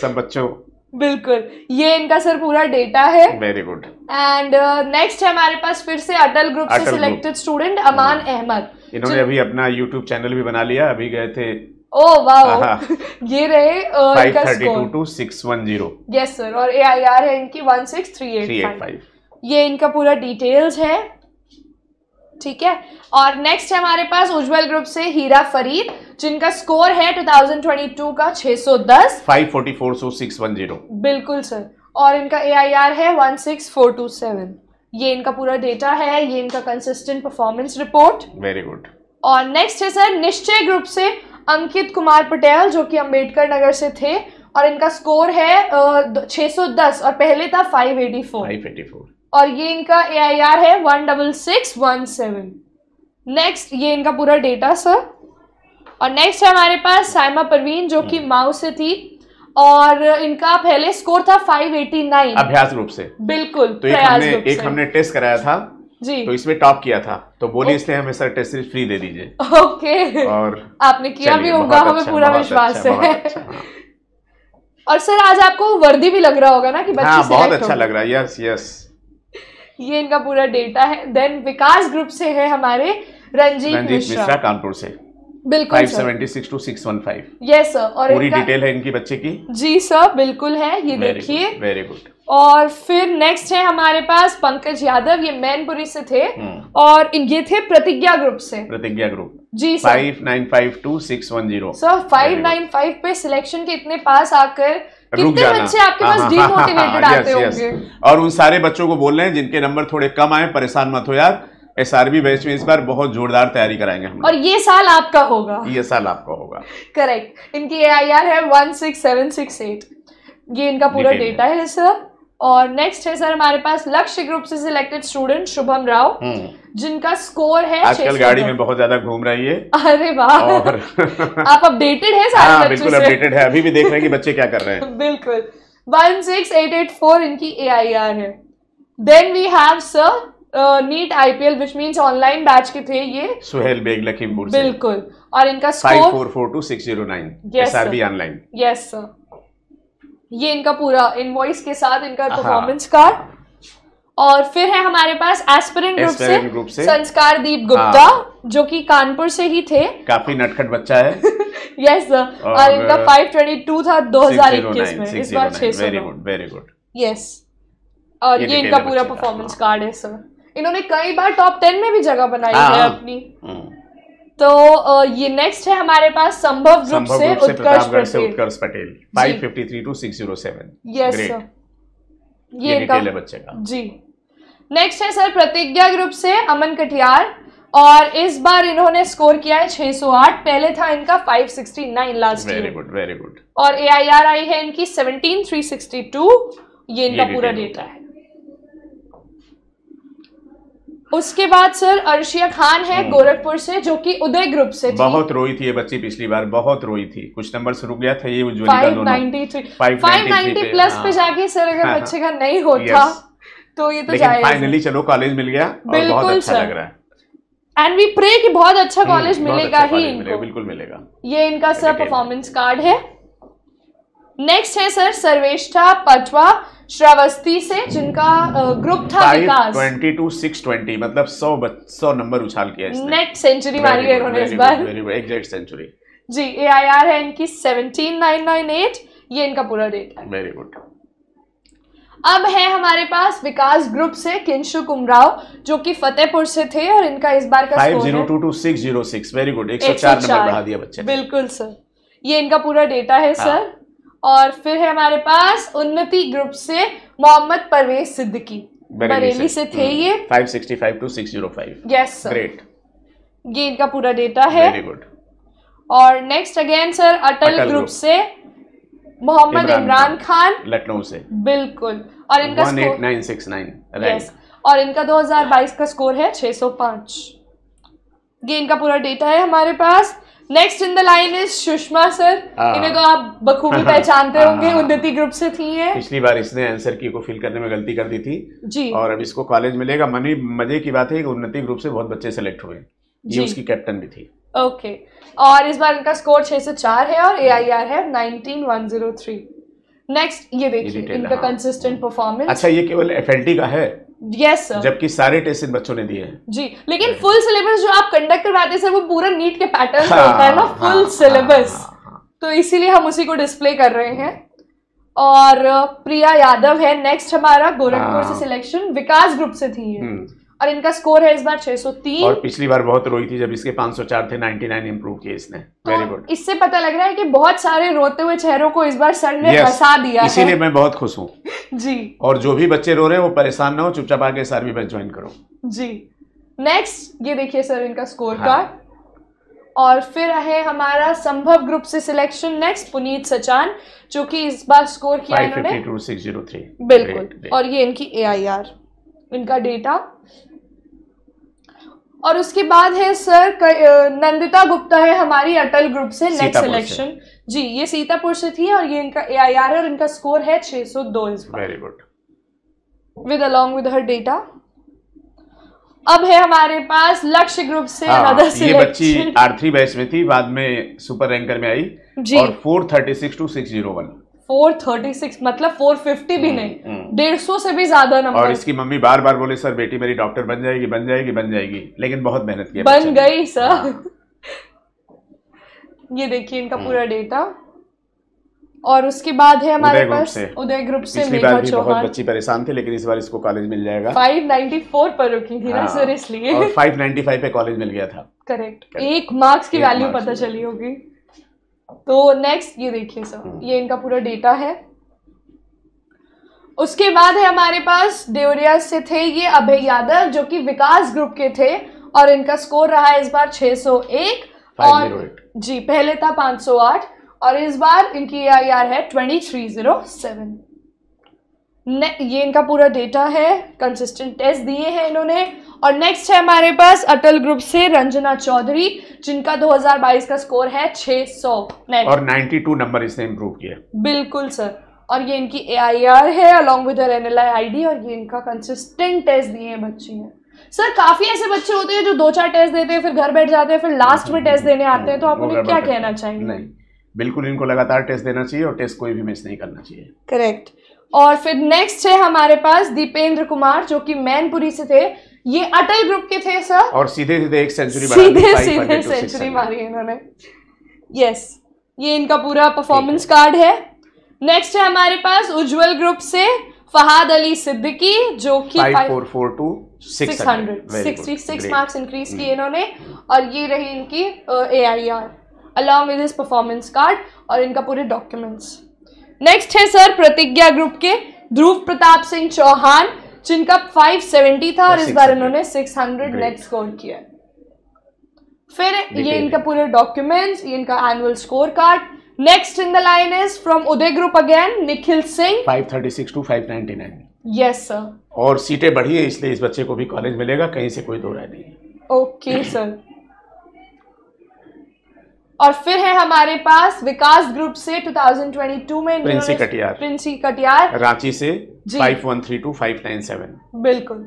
S1: सब बच्चों।
S2: बिल्कुल, ये इनका सर पूरा डेटा है।
S1: Very good.
S2: एंड नेक्स्ट है हमारे पास फिर से अटल ग्रुप से सिलेक्टेड स्टूडेंट अमान अहमद।
S1: इन्होंने अभी अपना यूट्यूब चैनल भी बना लिया, अभी गए थे।
S2: ओह वाह, ये रहे
S1: 532 to 610।
S2: यस सर, और AIR है इनकी 16385। ये इनका पूरा डिटेल्स है, ठीक है। और नेक्स्ट है हमारे पास उज्जवल ग्रुप से हीरा फरीद, जिनका स्कोर है 2022 का 610,
S1: 544 to 610।
S2: बिल्कुल सर, और इनका AIR है 16427। ये इनका पूरा डेटा है, ये इनका consistent performance report.
S1: Very good.
S2: और नेक्स्ट है सर निश्चय ग्रुप से अंकित कुमार पटेल, जो कि अंबेडकर नगर से थे, और इनका स्कोर है 610 और पहले था 584। और ये इनका AIR है 16617। नेक्स्ट ये इनका पूरा डेटा सर। और नेक्स्ट है हमारे पास साइमा परवीन, जो कि माऊ से थी, और इनका पहले स्कोर था 589
S1: अभ्यास ग्रुप से।
S2: बिल्कुल,
S1: तो हमने टेस्ट कराया था जी, तो इसमें टॉप किया था, तो बोली इसलिए हमें सर टेस्ट सीरीज फ्री दे दीजिए।
S2: ओके, और आपने किया भी होगा, हमें पूरा विश्वास है। और सर आज आपको वर्दी भी लग रहा होगा ना कि बच्चे
S1: बहुत अच्छा लग रहा है। यस यस,
S2: ये इनका पूरा डेटा है। देन विकास ग्रुप से है हमारे रंजीत मिश्रा
S1: कानपुर से।
S2: बिल्कुल
S1: 576 to 615।
S2: यस सर, और
S1: पूरी डिटेल है इनकी बच्चे की।
S2: जी सर, बिल्कुल है, ये देखिए।
S1: Very good.
S2: और फिर नेक्स्ट है हमारे पास पंकज यादव, ये मैनपुरी से थे, और ये थे प्रतिज्ञा ग्रुप से।
S1: प्रतिज्ञा ग्रुप
S2: जी सर,
S1: 595 to 610।
S2: सर 595 पे सिलेक्शन के इतने पास आकर कितने बच्चे आपके पास डिमोटिवेटेड आते होंगे।
S1: और उन सारे बच्चों को बोल रहे हैं जिनके नंबर थोड़े कम आए, परेशान मत हो यार, SRB बैच में इस बार बहुत जोरदार तैयारी कराएंगे हम,
S2: और ये साल आपका होगा।
S1: ये साल आपका होगा।
S2: करेक्ट। इनकी AIR है 16768। ये इनका पूरा डेटा है सर। और नेक्स्ट है सर हमारे पास लक्ष्य ग्रुप से सिलेक्टेड स्टूडेंट शुभम राव, जिनका स्कोर है
S1: आजकल गाड़ी में बहुत ज्यादा घूम रही है।
S2: अरे वाह, और आप अपडेटेड है सारे बच्चों
S1: बिल्कुल अपडेटेड है, अभी भी देख रहे हैं कि बच्चे क्या कर रहे हैं।
S2: बिल्कुल। 16884 इनकी AIR है। Then we have sir NEET IPL which means online batch के थे ये,
S1: सुहेल बेग लखीमपुर से।
S2: बिल्कुल, और इनका score
S1: 544 to 609। SRB online.
S2: Yes sir, ये इनका पूरा इनवॉइस के साथ इनका परफॉर्मेंस कार्ड। और फिर है हमारे पास एस्पिरेंट ग्रुप से संस्कार दीप गुप्ता, जो कि कानपुर से ही थे।
S1: काफी नटखट बच्चा है।
S2: यस सर, और इनका 522 था 2021 में, इस बार 609।
S1: Very good, very good.
S2: Yes, और ये इनका पूरा परफॉर्मेंस कार्ड है सर। इन्होंने कई बार टॉप 10 में भी जगह बनाई है अपनी। तो ये नेक्स्ट है हमारे पास संभव ग्रुप से
S1: उत्कर्ष पटेल 553 to 607।
S2: यस सर, ये
S1: डिटेल है बच्चे का
S2: जी। नेक्स्ट है सर प्रतिज्ञा ग्रुप से अमन कटियार, और इस बार इन्होंने स्कोर किया है 608, पहले था इनका 569 last year.
S1: Very good, very good.
S2: और AIR आई है इनकी 17362। ये इनका पूरा डेटा है। उसके बाद सर अर्शिया खान है गोरखपुर से, जो कि उदय ग्रुप से थी।
S1: बहुत रोई थी ये बच्ची, पिछली बार बहुत रोई थी, कुछ नंबर से रुक गया था ये।
S2: 590 प्लस पे जाके सर अगर बच्चे का नहीं होता तो ये तो जाएगा।
S1: फाइनली चलो कॉलेज मिल गया और बहुत अच्छा लग रहा है।
S2: एंड वी प्रे कि बहुत अच्छा कॉलेज मिलेगा ही इनको।
S1: बिल्कुल मिलेगा।
S2: ये इनका सर परफॉर्मेंस कार्ड है। नेक्स्ट है सर सर्वेष्ठा पटवा श्रावस्ती से, जिनका ग्रुप था विकास।
S1: 520 to 620, मतलब 100 नंबर उछाल किया इसने।
S2: नेट सेंचुरी मारी है इन्होंने इस बार।
S1: वेरी गुड, एग्जैक्ट सेंचुरी
S2: जी। AIR है इनकी 17998। ये इनका पूरा डेटा है।
S1: Very good.
S2: अब है हमारे पास विकास ग्रुप से किंशु कुमराव, जो कि फतेहपुर से थे, और इनका इस बार का
S1: 502 to 606। वेरी गुड, 104 नंबर बढ़ा दिया बच्चे।
S2: बिल्कुल सर, ये इनका पूरा डेटा है सर। और फिर है हमारे पास उन्नति ग्रुप से मोहम्मद परवेज सिद्दीकी, बरेली से थे ये।
S1: 565 to 605।
S2: Yes sir,
S1: great.
S2: ये इनका पूरा डेटा है।
S1: Very good.
S2: और नेक्स्ट अगेन सर अटल ग्रुप से मोहम्मद इमरान खान,
S1: लखनऊ से।
S2: बिल्कुल, और इनका
S1: 18969
S2: रैंक। और इनका 2022 का स्कोर है 605। ये इनका पूरा डेटा है हमारे पास। Next in the line is Sushma sir. इन्हें तो आप बखूबी पहचानते होंगे, उन्नति ग्रुप से थी ये।
S1: पिछली बार इसने आंसर की को फिल करने में गलती कर दी थी
S2: जी, और
S1: अब इसको कॉलेज मिलेगा। मजे की बात है कि उन्नति ग्रुप से बहुत बच्चे सेलेक्ट हुए, ये उसकी कैप्टन भी थी।
S2: ओके, और इस बार इनका स्कोर 604 है और AIR है 19103। नेक्स्ट ये देखिए इनका कंसिस्टेंट परफॉर्मेंस।
S1: अच्छा, ये केवल एफएलटी का है?
S2: Yes sir.
S1: जबकि सारे टेस्ट इन बच्चों ने दिए हैं
S2: जी, लेकिन फुल सिलेबस जो आप कंडक्ट करवाते हैं सर वो पूरा नीट के पैटर्न पे होता है ना, फुल सिलेबस, तो इसीलिए हम उसी को डिस्प्ले कर रहे हैं। और प्रिया यादव है नेक्स्ट हमारा, गोरखपुर से सिलेक्शन, विकास ग्रुप से थी ये, और इनका स्कोर है इस बार 603।
S1: और पिछली बार बहुत रोई थी जब इसके 504 थे, 99 इंप्रूव किए इसने। Very good.
S2: इससे पता लग रहा है कि बहुत सारे रोते हुए चेहरों को इस बार सर ने हंसा दिया है,
S1: इसीलिए मैं बहुत खुश हूँ
S2: जी।
S1: और जो भी बच्चे रो रहे हैं वो परेशान ना हो, चुपचाप आके SRB बैच ज्वाइन करो
S2: जी। नेक्स्ट ये देखिए सर इनका स्कोर कार्ड। और फिर है हमारा संभव ग्रुप से सिलेक्शन नेक्स्ट, पुनीत सचान, जो कि इस बार स्कोर किया इन्होंने
S1: 552,603।
S2: बिल्कुल। और ये इनकी AIR, इनका डेटा। और उसके बाद है सर नंदिता गुप्ता है हमारी अटल ग्रुप से नेक्स्ट सिलेक्शन जी, ये सीतापुर से थी और ये इनका AIR है और इनका स्कोर है 602 इस बार।
S1: Very good.
S2: With along with her data. अब है हमारे पास लक्ष्य ग्रुप से अनदर सिलेक्शन।
S1: ये बच्ची R3 बैच में थी, बाद में सुपर रैंकर में आई जी। और 436 to 601।
S2: 436 मतलब 450 भी नहीं, 150 से भी ज्यादा नंबर।
S1: और इसकी मम्मी बार बार बोले सर बेटी मेरी डॉक्टर बन जाएगी बन जाएगी बन जाएगी, लेकिन बहुत मेहनत की,
S2: बन गई सर। ये देखिए इनका पूरा डेटा। और उसके बाद है हमारे पास उदय ग्रुप से
S1: पिछली बार भी बहुत बच्ची परेशान थे, लेकिन इस बार इसको कॉलेज मिल जाएगा।
S2: 594 पर रुकी थी ना सर, इसलिए।
S1: और 595 पे कॉलेज मिल गया था।
S2: करेक्ट, 1 मार्क्स की वैल्यू पता चली होगी। तो नेक्स्ट ये देखिए सर, ये इनका पूरा डेटा है। उसके बाद है हमारे पास देवरिया से थे ये अभय यादव, जो कि विकास ग्रुप के थे और इनका स्कोर रहा है इस बार 601 और जी, पहले था 508 और इस बार इनकी AIR है 2307। ये इनका पूरा डेटा है, कंसिस्टेंट टेस्ट दिए हैं इन्होंने। और नेक्स्ट है हमारे पास अटल ग्रुप से रंजना चौधरी, जिनका 2022 का स्कोर है 600
S1: और 92 नंबर इसने इंप्रूव किया।
S2: बिल्कुल सर। और ये इनकी AIR है अलॉन्ग विद NLI ID और ये इनका कंसिस्टेंट टेस्ट दिए हैं बच्ची ने। सर काफी ऐसे बच्चे होते हैं जो 2-4 टेस्ट देते हैं फिर घर बैठ जाते हैं, फिर लास्ट में टेस्ट देने आते हैं, तो आप उन्हें क्या कहना चाहेंगे?
S1: नहीं, बिल्कुल इनको लगातार टेस्ट देना चाहिए और टेस्ट कोई भी मिस नहीं करना चाहिए।
S2: करेक्ट। और फिर नेक्स्ट है हमारे पास दीपेंद्र कुमार, जो कि मैनपुरी से थे, ये अटल ग्रुप के थे सर, और
S1: सीधे सीधे एक सेंचुरी
S2: सेंचुरी मारी इन्होंने। यस, ये इनका पूरा परफॉर्मेंस कार्ड है। नेक्स्ट है हमारे पास उज्जवल ग्रुप से फहाद अली सिद्दीकी, जो कि
S1: 5442 600
S2: 66 मार्क्स इंक्रीज किए इन्होंने। और ये रही इनकी AIR along with his performance card और इनका पूरे डॉक्यूमेंट्स। नेक्स्ट है सर प्रतिज्ञा ग्रुप के ध्रुव प्रताप सिंह चौहान, जिनका 570 था और इस बार इन्होंने 600 नेट स्कोर किया। फिर ये इनका पूरे डॉक्यूमेंट्स, ये इनका annual score card. Next in the line is from Uday group again Nikhil Singh,
S1: 536 to 599।
S2: Yes sir.
S1: और सीटें बढ़ी है इसलिए इस बच्चे को भी कॉलेज मिलेगा, कहीं से कोई दो राय नहीं है।
S2: Okay sir. और फिर है हमारे पास विकास ग्रुप से 2022 में प्रिंसी कटियार
S1: रांची से 513 to 597।
S2: बिल्कुल।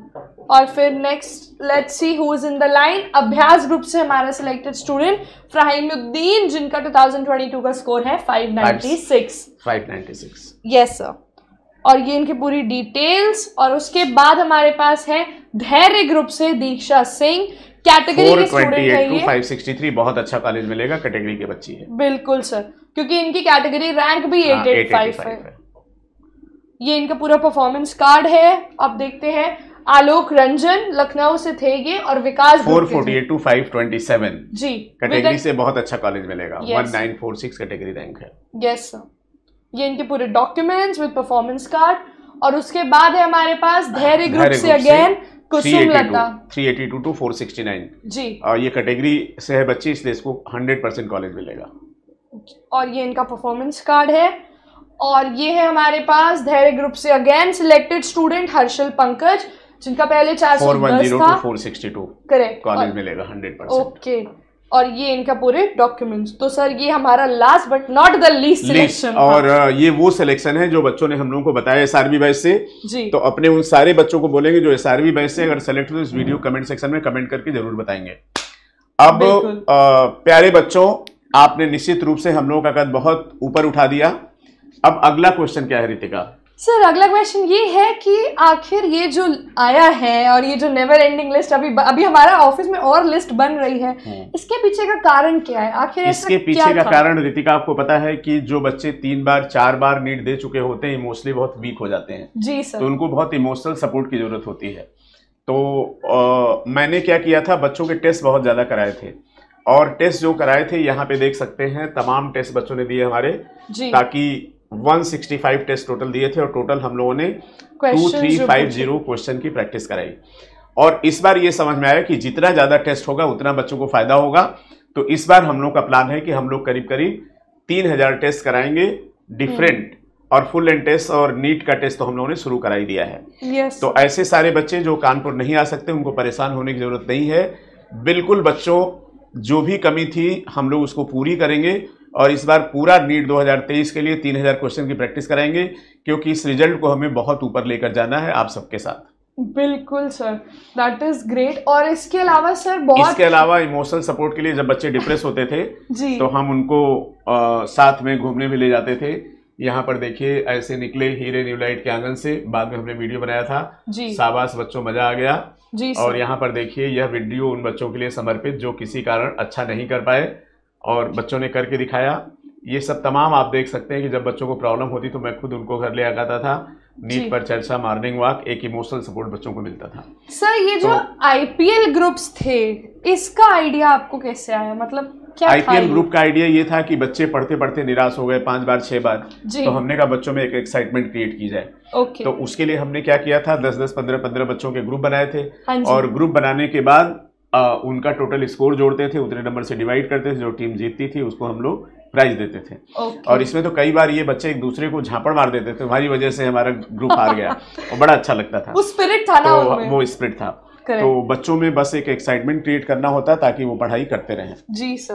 S2: और फिर next let's see who is in the line, अभ्यास ग्रुप से हमारा सिलेक्टेड स्टूडेंट फहीमुद्दीन, जिनका 2022 का स्कोर है 596। Yes sir. और ये इनकी पूरी डिटेल्स। और उसके बाद हमारे पास है धैर्य ग्रुप से दीक्षा सिंह, कैटेगरी के स्टूडेंट है ये।
S1: 563 बहुत अच्छा कॉलेज मिलेगा, कैटेगरी के बच्ची है।
S2: बिल्कुल सर, क्योंकि इनकी कैटेगरी रैंक भी 885 है। ये इनका पूरा परफॉर्मेंस कार्ड है। अब देखते हैं आलोक रंजन लखनऊ से थे ये और विकास
S1: 448 to 527
S2: जी,
S1: कैटेगरी से बहुत अच्छा कॉलेज मिलेगा। 1946 कैटेगरी रैंक है।
S2: Yes sir. ये इनके पूरे डॉक्यूमेंट्स विद परफॉर्मेंस कार्ड। और उसके बाद है हमारे पास धैर्य ग्रुप से अगेन कुसुम लता
S1: 382 to 469
S2: जी।
S1: और ये कैटेगरी से है बच्ची, इसलिए इसको 100% कॉलेज मिलेगा।
S2: और ये इनका परफॉर्मेंस कार्ड है। और ये है हमारे पास धैर्य ग्रुप से again selected student Harshal Pankaj, जिनका पहले 410 था,
S1: 462
S2: करेक्ट
S1: कॉलेज मिलेगा 100%।
S2: ओके। और ये इनका पूरे डॉक्यूमेंट्स। तो सर ये हमारा last but not the least selection.
S1: और ये वो सिलेक्शन है जो बच्चों ने हम लोगों को बताया SRB बैच से
S2: जी।
S1: तो अपने उन सारे बच्चों को बोलेंगे जो SRB बैच से अगर सेलेक्ट हो, इस वीडियो कमेंट सेक्शन में कमेंट करके जरूर बताएंगे। अब प्यारे बच्चों, आपने निश्चित रूप से हम लोगों का कद बहुत ऊपर उठा दिया। अब अगला क्वेश्चन क्या है रितिका?
S2: सर अगला क्वेश्चन ये है कि आखिर ये जो आया है और ये जो नेवर एंडिंग लिस्ट अभी हमारा ऑफिस में और लिस्ट बन रही है, इसके पीछे का कारण क्या है? आखिर
S1: इसके पीछे का कारण रितिका आपको पता है कि जो बच्चे 3 बार 4 बार नीट दे चुके होते हैं इमोशनली बहुत वीक हो जाते हैं।
S2: जी सर।
S1: तो उनको बहुत इमोशनल सपोर्ट की जरूरत होती है। तो मैंने क्या किया था, बच्चों के टेस्ट बहुत ज्यादा कराए थे और टेस्ट जो कराए थे यहाँ पे देख सकते हैं, तमाम टेस्ट बच्चों ने दिए हमारे, ताकि 165 टेस्ट टोटल दिए थे और टोटल हम लोगों ने 2350 क्वेश्चन की प्रैक्टिस कराई। और इस बार ये समझ में आया कि जितना ज्यादा टेस्ट होगा उतना बच्चों को फायदा होगा। तो इस बार हम लोग का प्लान है कि हम लोग करीब करीब 3000 टेस्ट कराएंगे डिफरेंट, और फुल एंड टेस्ट और नीट का टेस्ट तो हम लोगों ने शुरू करा ही दिया है। तो ऐसे सारे बच्चे जो कानपुर नहीं आ सकते उनको परेशान होने की जरूरत नहीं है। बिल्कुल बच्चों जो भी कमी थी हम लोग उसको पूरी करेंगे और इस बार पूरा नीट 2023 के लिए 3000 क्वेश्चन की प्रैक्टिस कराएंगे, क्योंकि इस रिजल्ट को हमें बहुत ऊपर लेकर जाना है आप सबके साथ।
S2: बिल्कुल सर, दैट इज ग्रेट। और इसके अलावा सर
S1: इसके अलावा इमोशनल सपोर्ट के लिए जब बच्चे डिप्रेस होते थे तो हम उनको साथ में घूमने भी ले जाते थे। यहाँ पर देखिए ऐसे निकले हीरे न्यूलाइट के आंगन से, बाद में हमने वीडियो बनाया था। शाबाश बच्चों, मजा आ गया। और यहाँ पर देखिए यह वीडियो उन बच्चों के लिए समर्पित जो किसी कारण अच्छा नहीं कर पाए और बच्चों ने करके दिखाया। ये सब तमाम आप देख सकते हैं कि जब बच्चों को प्रॉब्लम होती तो मैं खुद उनको घर ले आता था। नीट पर चर्चा, मॉर्निंग वॉक, एक इमोशनल सपोर्ट बच्चों को मिलता था।
S2: सर ये जो आईपीएल ग्रुप्स थे इसका आइडिया आपको कैसे आया? मतलब क्या
S1: आईपीएल ग्रुप का आइडिया ये था कि बच्चे पढ़ते पढ़ते निराश हो गए 5 बार 6 बार, तो हमने कहा बच्चों में एक एक्साइटमेंट क्रिएट की जाए। तो उसके लिए हमने क्या किया था, 10-10, 15-15 बच्चों के ग्रुप बनाए थे और ग्रुप बनाने के बाद उनका टोटल स्कोर जोड़ते थे, उतने नंबर से डिवाइड करते थे, जो टीम जीतती थी उसको हम लोग प्राइज देते थे। और इसमें तो कई बार ये बच्चे एक दूसरे को झापड़ मार देते थे, तुम्हारी वजह से हमारा ग्रुप हार गया और बड़ा अच्छा लगता था।
S2: वो स्पिरिट था ना उनमें।
S1: वो स्पिरिट था। तो बच्चों में बस एक एक्साइटमेंट क्रिएट करना होता ताकि वो पढ़ाई करते रहें।
S2: जी सर।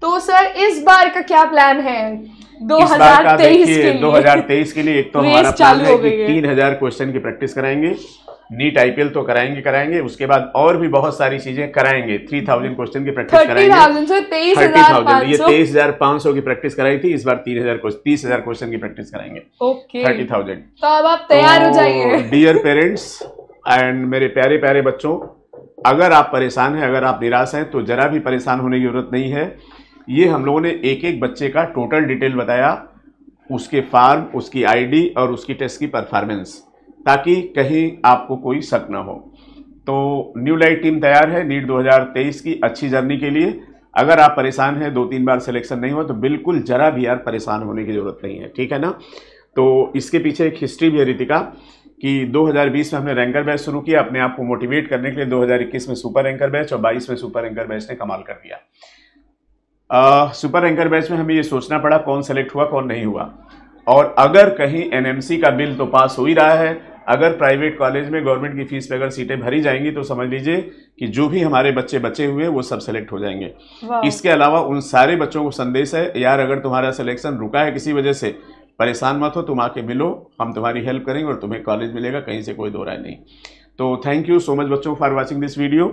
S2: तो सर इस बार का क्या प्लान है
S1: 2023 के लिए? एक तो हमारा प्लान है कि 3000 क्वेश्चन की प्रैक्टिस कराएंगे। नीट आईपीएल तो कराएंगे, उसके बाद और भी बहुत सारी चीजें कराएंगे। 3000 क्वेश्चन की प्रैक्टिस कराएंगे। 30,000, ये 23,500 की प्रैक्टिस कराई थी, इस बार 30,000 क्वेश्चन की प्रैक्टिस कराएंगे। 30,000।
S2: तो अब आप तैयार हो जाइए।
S1: डियर पेरेंट्स एंड मेरे प्यारे प्यारे बच्चों, अगर आप परेशान हैं, अगर आप निराश हैं तो जरा भी परेशान होने की जरूरत नहीं है। ये हम लोगों ने एक एक बच्चे का टोटल डिटेल बताया, उसके फॉर्म, उसकी आईडी और उसकी टेस्ट की परफॉर्मेंस, ताकि कहीं आपको कोई शक ना हो। तो न्यू लाइट टीम तैयार है नीट 2023 की अच्छी जर्नी के लिए। अगर आप परेशान हैं, 2-3 बार सिलेक्शन नहीं हुआ, तो बिल्कुल जरा भी यार परेशान होने की जरूरत नहीं है, ठीक है ना। तो इसके पीछे एक हिस्ट्री भी है रितिका कि 2020 में हमने रैंकर बैच शुरू किया अपने आप को मोटिवेट करने के लिए। 2021 में सुपर रैंकर बैच और 22 में सुपर रैंकर बैच ने कमाल कर दिया। सुपर रैंकर बैच में हमें ये सोचना पड़ा कौन सेलेक्ट हुआ कौन नहीं हुआ। और अगर कहीं एनएमसी का बिल तो पास हो ही रहा है, अगर प्राइवेट कॉलेज में गवर्नमेंट की फीस पे अगर सीटें भरी जाएंगी तो समझ लीजिए कि जो भी हमारे बच्चे बचे हुए वो सब सेलेक्ट हो जाएंगे। इसके अलावा उन सारे बच्चों को संदेश है, यार अगर तुम्हारा सिलेक्शन रुका है किसी वजह से, परेशान मत हो, तुम आके मिलो, हम तुम्हारी हेल्प करेंगे और तुम्हें कॉलेज मिलेगा, कहीं से कोई दो राय नहीं। तो थैंक यू सो मच बच्चों फॉर वॉचिंग दिस वीडियो।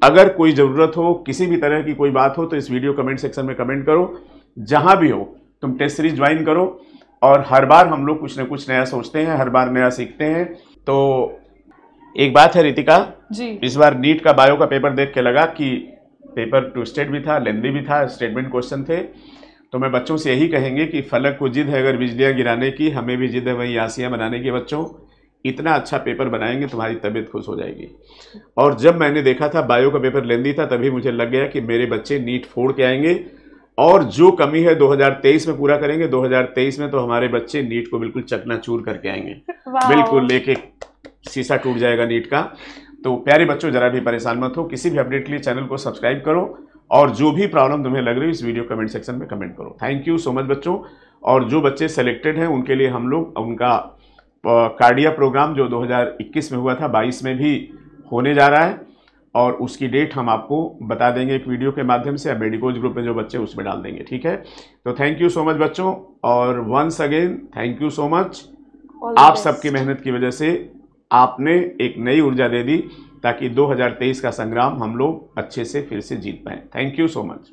S1: अगर कोई ज़रूरत हो, किसी भी तरह की कोई बात हो, तो इस वीडियो कमेंट सेक्शन में कमेंट करो। जहाँ भी हो तुम टेस्ट सीरीज ज्वाइन करो। और हर बार हम लोग कुछ न कुछ नया सोचते हैं, हर बार नया सीखते हैं। तो एक बात है रितिका
S2: जी,
S1: इस बार नीट का बायो का पेपर देख के लगा कि पेपर ट्विस्टेड भी था, लेंदी भी था, स्टेटमेंट क्वेश्चन थे। तो मैं बच्चों से यही कहेंगे कि फलक को जिद है अगर बिजलियाँ गिराने की, हमें भी जिद है वही आसियाँ बनाने की। बच्चों इतना अच्छा पेपर बनाएंगे तुम्हारी तबीयत खुश हो जाएगी। और जब मैंने देखा था बायो का पेपर लेंदी था, तभी मुझे लग गया कि मेरे बच्चे नीट फोड़ के आएंगे और जो कमी है 2023 में पूरा करेंगे। 2023 में तो हमारे बच्चे नीट को बिल्कुल चकनाचूर करके आएंगे, बिल्कुल लेके शीशा टूट जाएगा नीट का। तो प्यारे बच्चों जरा भी परेशान मत हो, किसी भी अपडेट के लिए चैनल को सब्सक्राइब करो और जो भी प्रॉब्लम तुम्हें लग रही है इस वीडियो कमेंट सेक्शन में कमेंट करो। थैंक यू सो मच बच्चों। और जो बच्चे सेलेक्टेड हैं उनके लिए हम लोग उनका कार्डिया प्रोग्राम जो 2021 में हुआ था 22 में भी होने जा रहा है और उसकी डेट हम आपको बता देंगे एक वीडियो के माध्यम से, या मेडिकोज ग्रुप में जो बच्चे उसमें डाल देंगे, ठीक है। तो थैंक यू सो मच बच्चों और once again thank you so much. आप सबकी मेहनत की वजह से आपने एक नई ऊर्जा दे दी ताकि 2023 का संग्राम हम लोग अच्छे से फिर से जीत पाएं। Thank you so much.